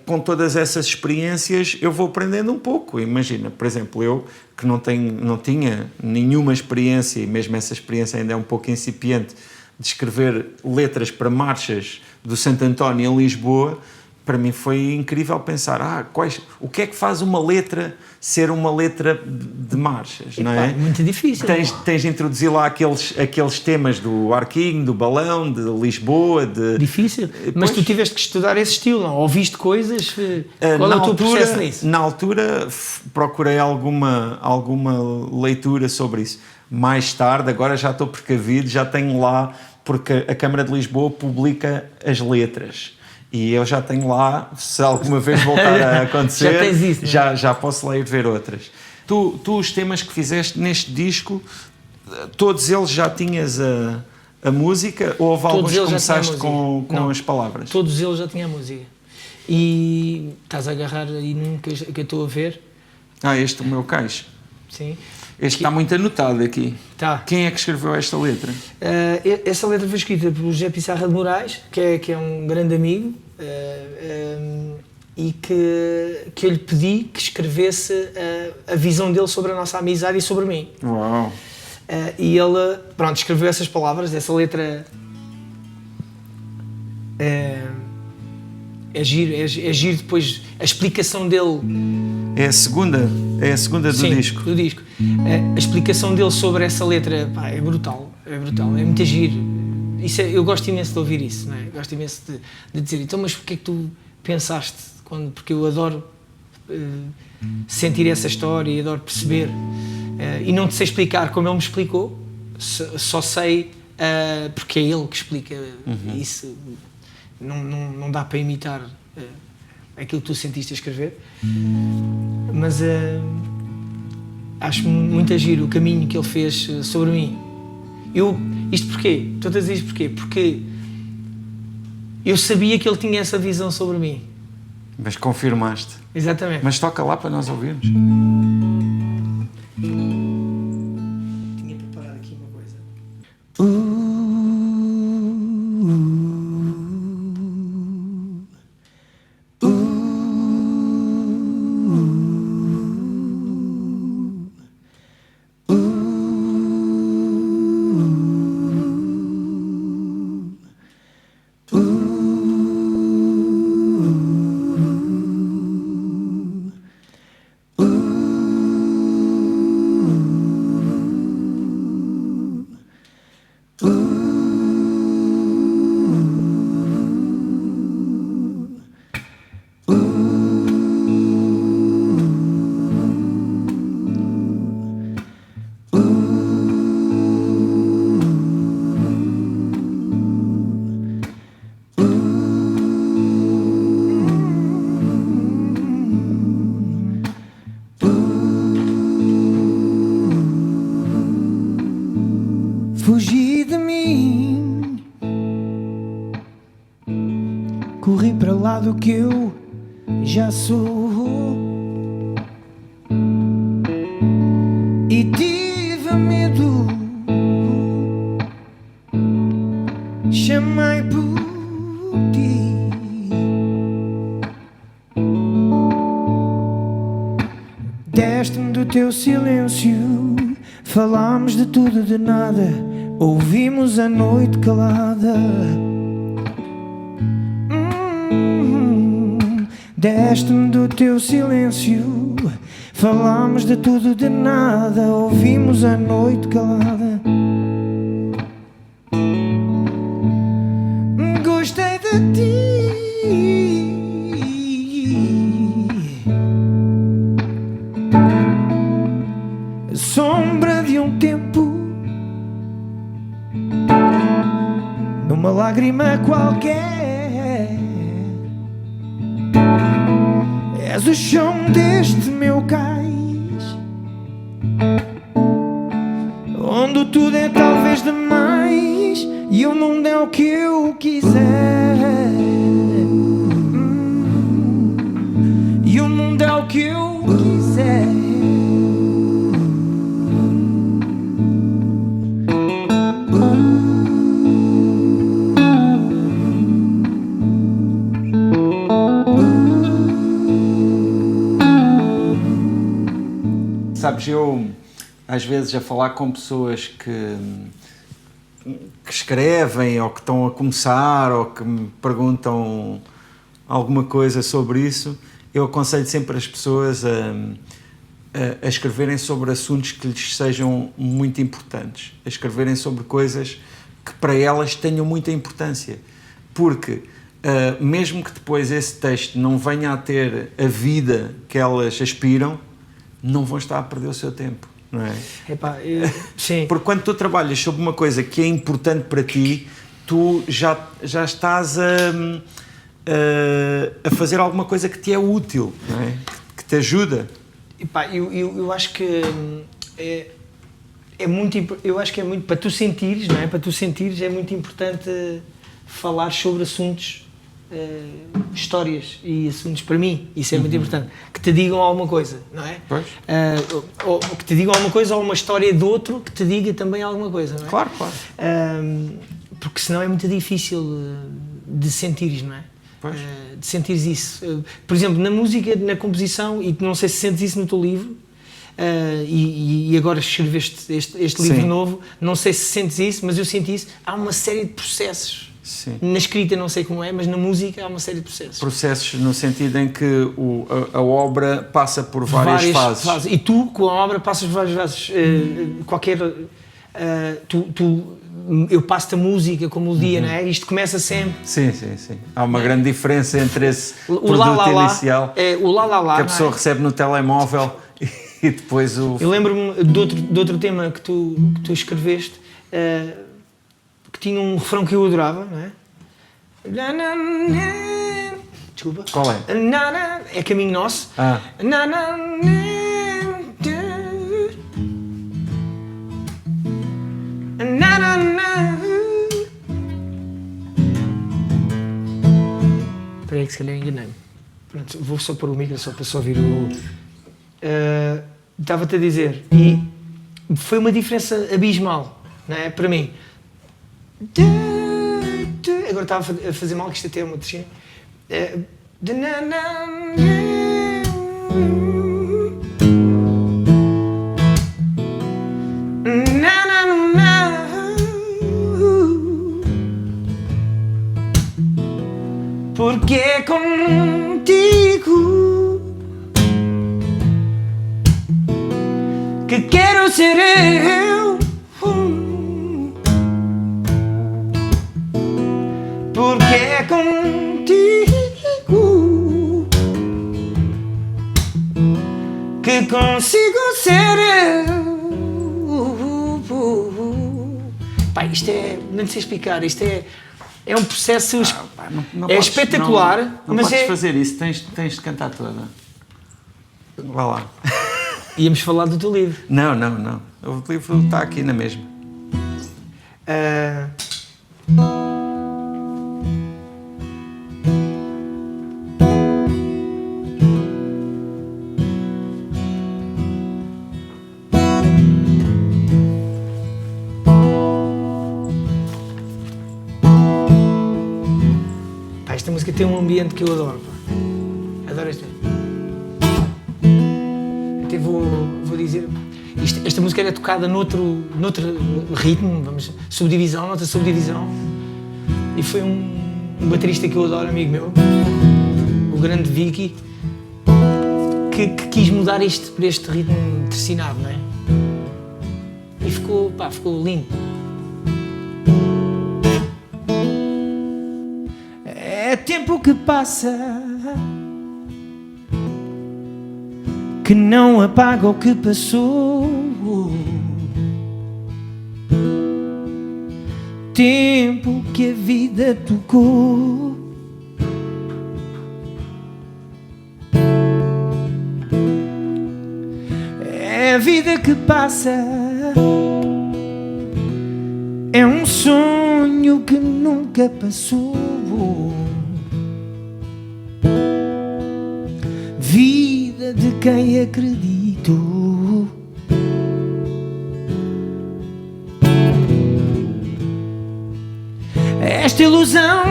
com todas essas experiências eu vou aprendendo um pouco. Imagina, por exemplo, eu que não tinha nenhuma experiência, e mesmo essa experiência ainda é um pouco incipiente, de escrever letras para marchas do Santo António em Lisboa, para mim foi incrível pensar, o que é que faz uma letra ser uma letra de marchas, não é? Muito difícil. Tens de introduzir lá aqueles temas do Arquinho, do Balão, de Lisboa, Difícil, mas tu tiveste que estudar esse estilo, não? Ouviste coisas? Qual é o teu processo nisso? Na altura procurei alguma leitura sobre isso. Mais tarde, agora já estou precavido, já tenho lá, porque a Câmara de Lisboa publica as letras. E eu já tenho lá, se alguma vez voltar a acontecer, já tens isso, já posso lá ir ver outras. Tu os temas que fizeste neste disco, todos eles já tinhas a música ou houve alguns que começaste com as palavras? Todos eles já tinham a música. E estás a agarrar aí num que eu estou a ver. Este é o meu cais. Sim. Este está muito anotado aqui. Tá. Quem é que escreveu esta letra? Essa letra foi escrita por José Pissarra de Moraes, que é um grande amigo, e que eu lhe pedi que escrevesse a visão dele sobre a nossa amizade e sobre mim. Uau! E ele, escreveu essas palavras, essa letra é giro depois a explicação dele. É a segunda do disco. Do disco. A explicação dele sobre essa letra é brutal, é muito giro. eu gosto imenso de ouvir isso, não é? Gosto imenso de dizer, então, mas porque é que tu pensaste? Porque eu adoro sentir essa história e adoro perceber. E não te sei explicar como ele me explicou, só sei porque é ele que explica isso. Não dá para imitar aquilo que tu sentiste a escrever, mas acho muito giro o caminho que ele fez sobre mim. Isto porquê? Estou a dizer isto porquê? Porque eu sabia que ele tinha essa visão sobre mim. Mas confirmaste. Exatamente. Mas toca lá para nós ouvirmos. Tinha preparado aqui uma coisa. Fugi de mim, corri para lá do que eu já sou e tive medo, chamei por ti, deste-me do teu silêncio, falámos de tudo e de nada. Ouvimos a noite calada. Deste-me do teu silêncio, falámos de tudo e de nada. Ouvimos a noite calada. Gostei de ti, sombra de um tempo, numa lágrima qualquer, és o chão deste meu cais, onde tudo é talvez demais e o mundo é o que eu quiser, e o mundo é o que eu quiser. Sabes, eu às vezes a falar com pessoas que escrevem ou que estão a começar ou que me perguntam alguma coisa sobre isso, eu aconselho sempre as pessoas a escreverem sobre assuntos que lhes sejam muito importantes, a escreverem sobre coisas que para elas tenham muita importância, porque mesmo que depois esse texto não venha a ter a vida que elas aspiram, não vão estar a perder o seu tempo, não é? Epá, sim. Porque quando tu trabalhas sobre uma coisa que é importante para ti, tu já estás a fazer alguma coisa que te é útil, não é? Que te ajuda. Epá, eu acho que é muito, eu acho que é muito, para tu sentires, não é? Para tu sentires é muito importante falar sobre assuntos, histórias e assuntos para mim, isso é muito importante, que te digam alguma coisa, não é? Pois. Ou que te digam alguma coisa ou uma história de outro que te diga também alguma coisa, não é? Claro, claro. Porque senão é muito difícil de sentires, não é? Pois. De sentires isso. Por exemplo, na música, na composição, e não sei se sentes isso no teu livro, e agora escreveste este livro novo, não sei se sentes isso, mas eu senti isso. Há uma série de processos. Sim. Na escrita não sei como é, mas na música há uma série de processos. Processos no sentido em que a obra passa por várias fases. E tu, com a obra, passas por várias fases. Tu eu passo-te a música com melodia, não é? Isto começa sempre. Sim. Há uma grande diferença entre esse O produto lá, lá, lá, inicial o lá, lá, lá, que a não é? pessoa recebe no telemóvel e depois o... Eu lembro-me de outro tema que tu escreveste, que tinha um refrão que eu adorava, não é? Desculpa. Qual é? É Caminho Nosso. Ah. Espera aí que se calhar enganei-me. Pronto, vou só pôr o micro só para só ouvir o... Estava-te a dizer, e foi uma diferença abismal, não é? Para mim. Agora estava a fazer mal, que isto até é uma terceira. Porque é contigo que quero ser eu. Porque é contigo que consigo ser eu. Pá, isto é... Não sei explicar, isto é um processo... Não é podes- espetacular, não mas podes é... fazer isso, tens de cantar toda. Vá lá. Íamos falar do teu livro. Não. O livro está aqui na mesma. Pá, esta música tem um ambiente que eu adoro. Pá. Adoro esta. Até vou dizer... Esta música era tocada noutro ritmo, noutra subdivisão. E foi um baterista que eu adoro, amigo meu, o grande Vicky, que quis mudar isto para este ritmo tercinado, não é? E ficou lindo. É tempo que passa, que não apaga o que passou. Tempo que a vida tocou. É a vida que passa, é um sonho que nunca passou. Vida de quem acreditou. Esta ilusão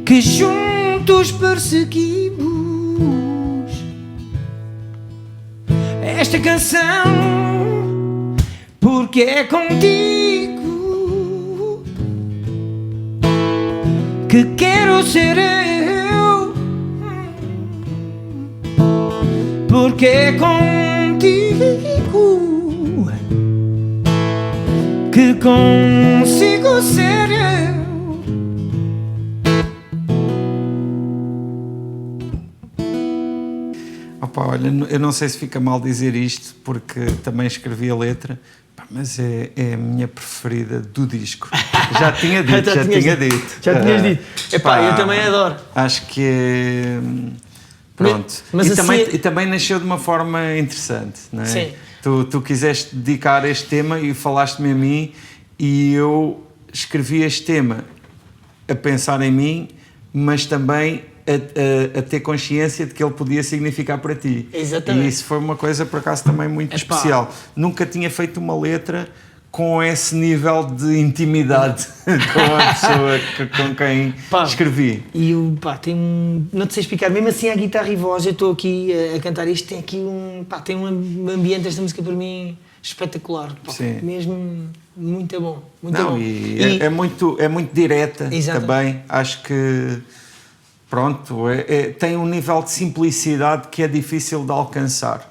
que juntos perseguimos. Esta canção porque é contigo que quero ser eu. Porque é contigo que consigo ser eu. Opa, olha, eu não sei se fica mal dizer isto, porque também escrevi a letra, pá, mas é a minha preferida do disco. Já tinha dito, já tinha dito. Já tinhas dito. Epá, eu também adoro. Acho que é... Pronto. Mas e, assim também, é- e também nasceu de uma forma interessante, não é? Sim. Tu quiseste dedicar este tema e falaste-me a mim, e eu escrevi este tema a pensar em mim, mas também a ter consciência de que ele podia significar para ti. Exatamente. E isso foi uma coisa, por acaso, também muito Epá. especial. Nunca tinha feito uma letra com esse nível de intimidade com a pessoa com quem Pá, escrevi. E tem não te sei explicar, mesmo assim a guitarra e voz, eu estou aqui a cantar isto, tem aqui tem um ambiente, esta música para mim espetacular, pá, Sim. mesmo muito bom, muito Não, bom. e é muito direta. Exato. Também, acho que pronto, tem um nível de simplicidade que é difícil de alcançar.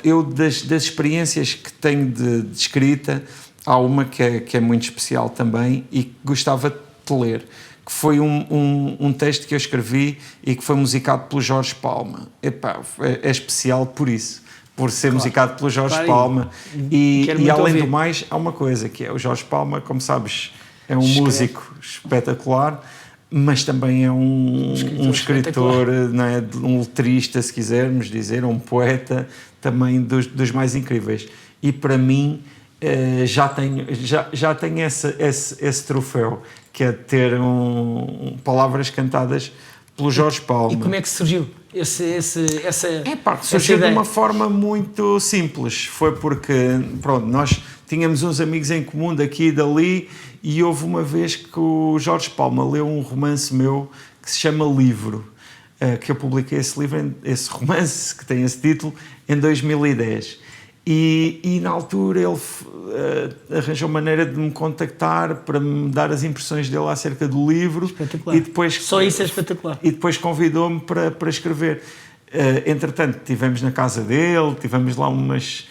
eu das experiências que tenho de escrita, há uma que é muito especial também e que gostava de ler, que foi um texto que eu escrevi e que foi musicado pelo Jorge Palma. Epá, é especial por isso, por ser musicado pelo Jorge Palma. E além do mais, há uma coisa, que é o Jorge Palma, como sabes, é um músico espetacular, mas também é um escritor, não é? Um letrista, se quisermos dizer, um poeta também dos mais incríveis. E para mim já tenho esse troféu, que é ter palavras cantadas pelo Jorge Palma. E como é que surgiu surgiu de uma forma muito simples. Foi porque, pronto, nós tínhamos uns amigos em comum daqui e dali, e houve uma vez que o Jorge Palma leu um romance meu que se chama Livro, que eu publiquei esse romance, que tem esse título, em 2010. E na altura ele arranjou maneira de me contactar para me dar as impressões dele acerca do livro. Espetacular. E depois, só isso é espetacular. E depois convidou-me para escrever. Entretanto, estivemos na casa dele, tivemos lá umas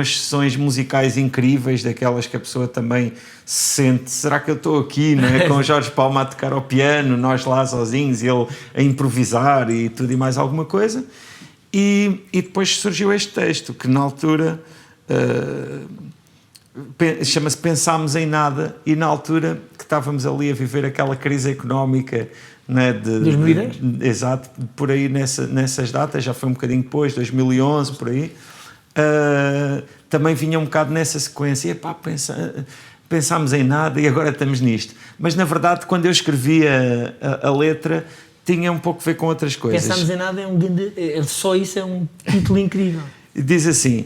sessões musicais incríveis, daquelas que a pessoa também se sente, será que eu estou aqui, não é? Com o Jorge Palma a tocar ao piano, nós lá sozinhos, e ele a improvisar e tudo e mais alguma coisa. E depois surgiu este texto, que na altura chama-se Pensámos em Nada, e na altura que estávamos ali a viver aquela crise económica, né, 2010? Exato, por aí nessas datas, já foi um bocadinho depois, 2011, por aí, também vinha um bocado nessa sequência, epá, pensámos em nada e agora estamos nisto. Mas na verdade, quando eu escrevi a letra, tinha um pouco a ver com outras coisas. Pensámos em Nada só isso é um título incrível. Diz assim: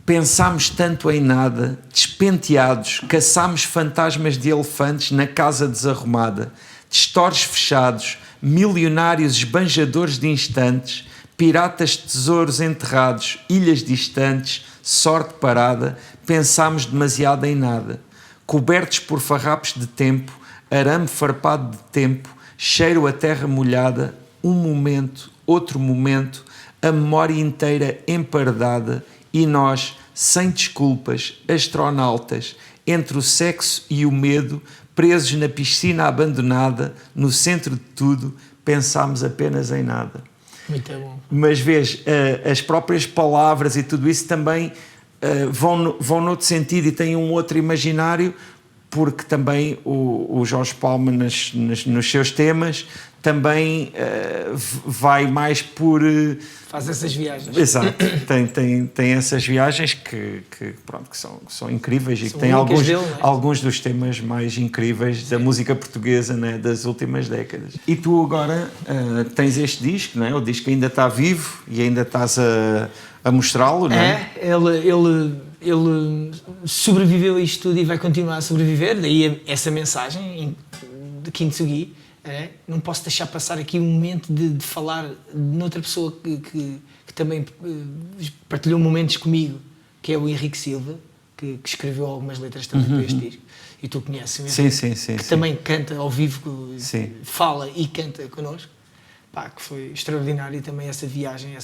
pensámos tanto em nada, despenteados, caçámos fantasmas de elefantes na casa desarrumada, de stores fechados, milionários esbanjadores de instantes, piratas de tesouros enterrados, ilhas distantes, sorte parada, pensámos demasiado em nada. Cobertos por farrapos de tempo, arame farpado de tempo, cheiro a terra molhada, um momento, outro momento, a memória inteira empardada, e nós, sem desculpas, astronautas, entre o sexo e o medo, presos na piscina abandonada, no centro de tudo, pensámos apenas em nada. Muito bom. Mas vês, as próprias palavras e tudo isso também vão noutro sentido e têm um outro imaginário, porque também o Jorge Palma nos seus temas também vai mais por... Faz essas viagens. Exato, tem essas viagens que são incríveis e que têm alguns dos temas mais incríveis da música portuguesa, né, das últimas décadas. E tu agora tens este disco, não é? O disco ainda está vivo e ainda estás a mostrá-lo, não é? Ele sobreviveu a isto tudo e vai continuar a sobreviver, daí essa mensagem de Kintsugi. Não posso deixar passar aqui um momento de falar de outra pessoa que também partilhou momentos comigo, que é o Henrique Silva, que escreveu algumas letras também para este disco, e tu conheces o Henrique, que também canta ao vivo, fala e canta connosco. Pá, que foi extraordinário também essa viagem,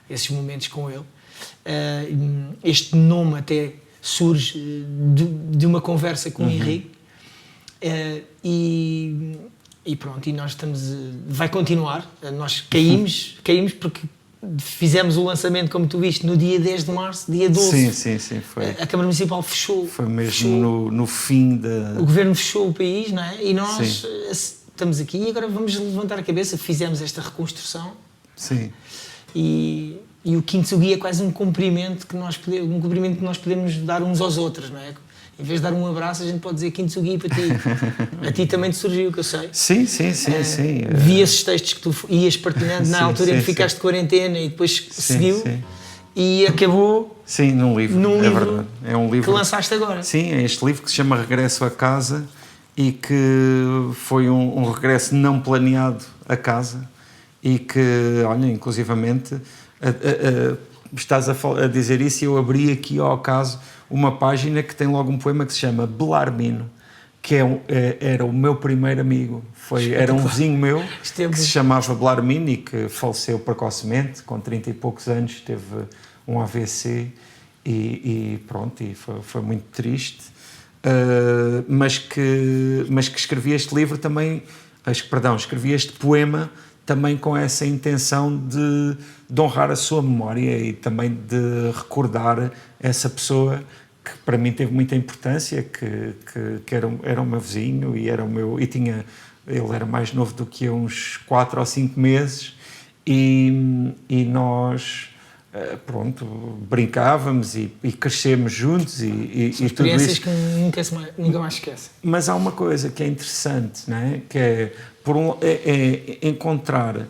esses momentos com ele. Este nome até surge de uma conversa com o Henrique, e pronto, e nós vai continuar. Nós caímos porque fizemos o lançamento, como tu viste, no dia 10 de março, dia 12. Sim, foi. A Câmara Municipal fechou. Foi mesmo no fim da... O Governo fechou o país, não é? E nós estamos aqui e agora vamos levantar a cabeça. Fizemos esta reconstrução. Sim. E o Kintsugi é quase um cumprimento que nós podemos dar uns aos outros, não é? Em vez de dar um abraço, a gente pode dizer Kintsugi para ti. A ti também te surgiu, que eu sei. Sim. Vi esses textos que tu ias partilhando na altura em que ficaste de quarentena e depois seguiu. E acabou... Sim, num livro, é verdade. É um livro que lançaste agora. Sim, é este livro que se chama Regresso a Casa e que foi um regresso não planeado a casa e que, olha, inclusivamente, estás a dizer isso e eu abri aqui ao acaso uma página que tem logo um poema que se chama Belarmino, que era o meu primeiro amigo. Era um vizinho meu que se chamava Belarmino e que faleceu precocemente, com 30 e poucos anos, teve um AVC e pronto, e foi muito triste. Mas que escrevi este livro também, escrevi este poema também com essa intenção de honrar a sua memória e também de recordar essa pessoa que para mim teve muita importância, que era o meu vizinho e ele era mais novo do que eu, uns 4 ou 5 meses, e nós pronto, brincávamos e crescemos juntos e tudo isso. Experiências que nunca mais esquece. Mas há uma coisa que é interessante, não é? Que é, encontrar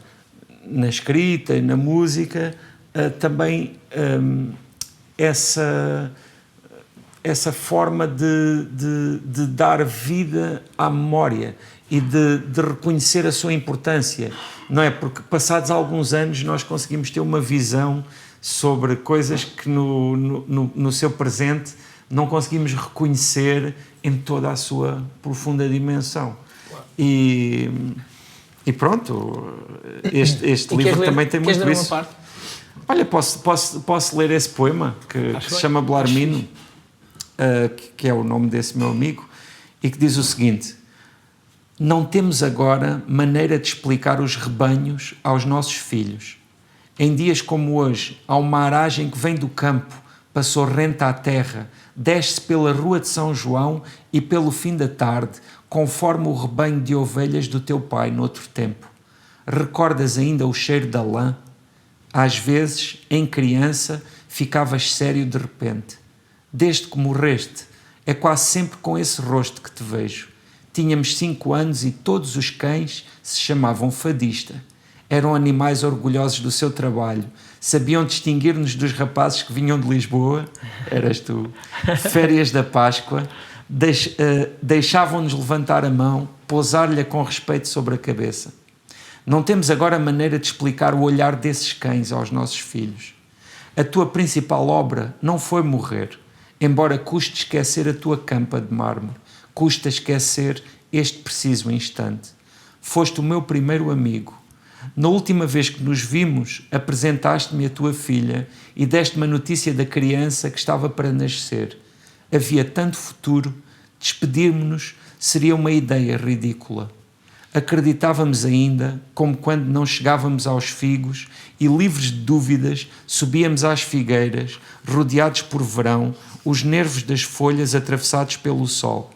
na escrita e na música também essa forma de dar vida à memória e de reconhecer a sua importância, não é? Porque passados alguns anos nós conseguimos ter uma visão sobre coisas que no seu presente não conseguimos reconhecer em toda a sua profunda dimensão. E pronto, este livro também tem muito isso. Parte? Olha, posso ler esse poema que se chama Belarmino, que é o nome desse meu amigo, e que diz o seguinte: não temos agora maneira de explicar os rebanhos aos nossos filhos. Em dias como hoje, há uma aragem que vem do campo, passou rente à terra, desce pela rua de São João e pelo fim da tarde, conforme o rebanho de ovelhas do teu pai noutro tempo. Recordas ainda o cheiro da lã? Às vezes, em criança, ficavas sério de repente. Desde que morreste, é quase sempre com esse rosto que te vejo. Tínhamos 5 anos e todos os cães se chamavam Fadista. Eram animais orgulhosos do seu trabalho. Sabiam distinguir-nos dos rapazes que vinham de Lisboa. Eras tu. Férias da Páscoa. Deixavam-nos levantar a mão, pousar-lhe com respeito sobre a cabeça. Não temos agora maneira de explicar o olhar desses cães aos nossos filhos. A tua principal obra não foi morrer, embora custe esquecer a tua campa de mármore, custa esquecer este preciso instante. Foste o meu primeiro amigo. Na última vez que nos vimos, apresentaste-me a tua filha e deste-me a notícia da criança que estava para nascer. Havia tanto futuro, despedir-me-nos seria uma ideia ridícula. Acreditávamos ainda, como quando não chegávamos aos figos e, livres de dúvidas, subíamos às figueiras, rodeados por verão, os nervos das folhas atravessados pelo sol.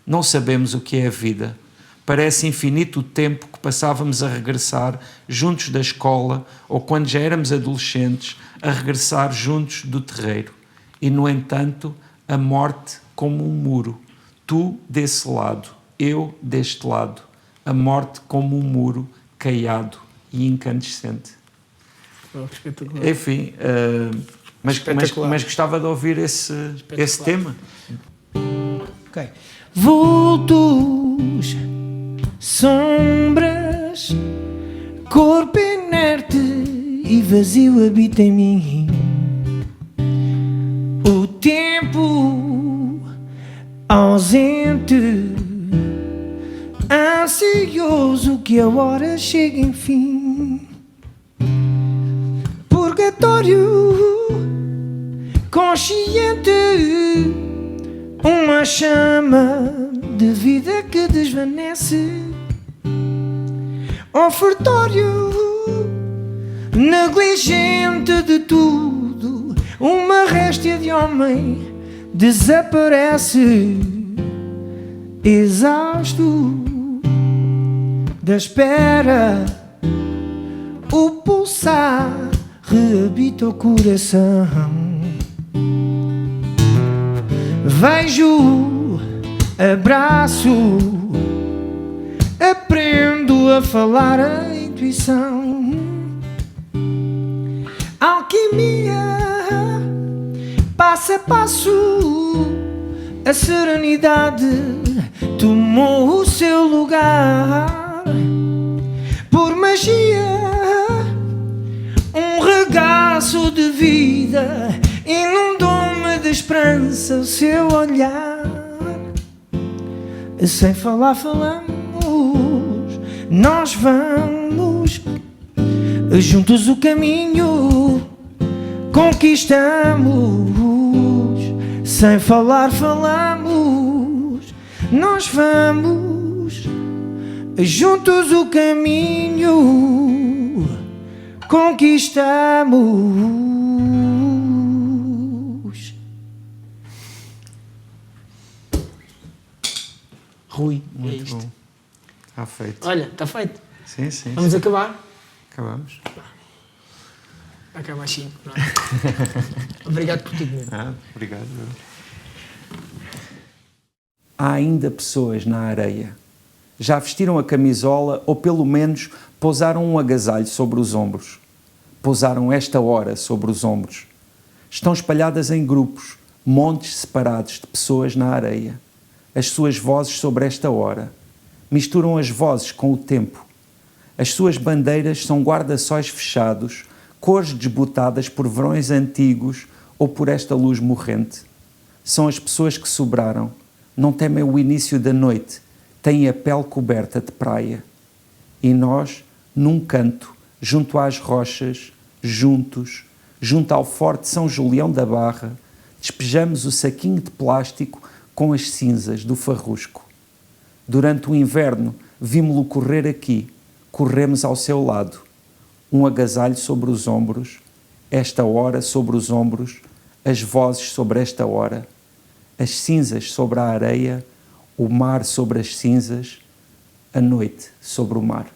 Não sabemos o que é a vida. Parece infinito o tempo que passávamos a regressar juntos da escola ou, quando já éramos adolescentes, a regressar juntos do terreiro. E, no entanto, a morte como um muro. Tu desse lado, eu deste lado. A morte como um muro caiado e incandescente. Espetacular. Enfim, mas gostava de ouvir esse tema. Ok. Vultos, sombras, corpo inerte e vazio habita em mim. O tempo ausente, ansioso que a hora chegue enfim. Purgatório consciente, uma chama de vida que desvanece. Ofertório negligente de tudo, uma réstia de homem desaparece. Exausto da espera, o pulsar reabita o coração. Vejo, abraço, aprendo a falar a intuição. Alquimia, passo a passo, a serenidade tomou o seu lugar. Por magia, um regaço de vida inundou-me de esperança o seu olhar. Sem falar falamos, nós vamos juntos o caminho conquistamos, sem falar falamos, nós vamos juntos o caminho, conquistamos. Rui, é Muito isto. bom. Está feito. Olha, está feito. Sim, sim. Vamos sim. acabar? Acabamos. Vai acabar mais 5. Obrigado por tudo mesmo. Obrigado. Há ainda pessoas na areia. Já vestiram a camisola ou pelo menos pousaram um agasalho sobre os ombros. Pousaram esta hora sobre os ombros. Estão espalhadas em grupos, montes separados de pessoas na areia. As suas vozes sobre esta hora. Misturam as vozes com o tempo. As suas bandeiras são guarda-sóis fechados, cores desbotadas por verões antigos ou por esta luz morrente. São as pessoas que sobraram, não temem o início da noite, têm a pele coberta de praia. E nós, num canto, junto às rochas, juntos, junto ao forte São Julião da Barra, despejamos o saquinho de plástico com as cinzas do farrusco. Durante o inverno, vimos-lo correr aqui, corremos ao seu lado, um agasalho sobre os ombros, esta hora sobre os ombros, as vozes sobre esta hora, as cinzas sobre a areia, o mar sobre as cinzas, a noite sobre o mar.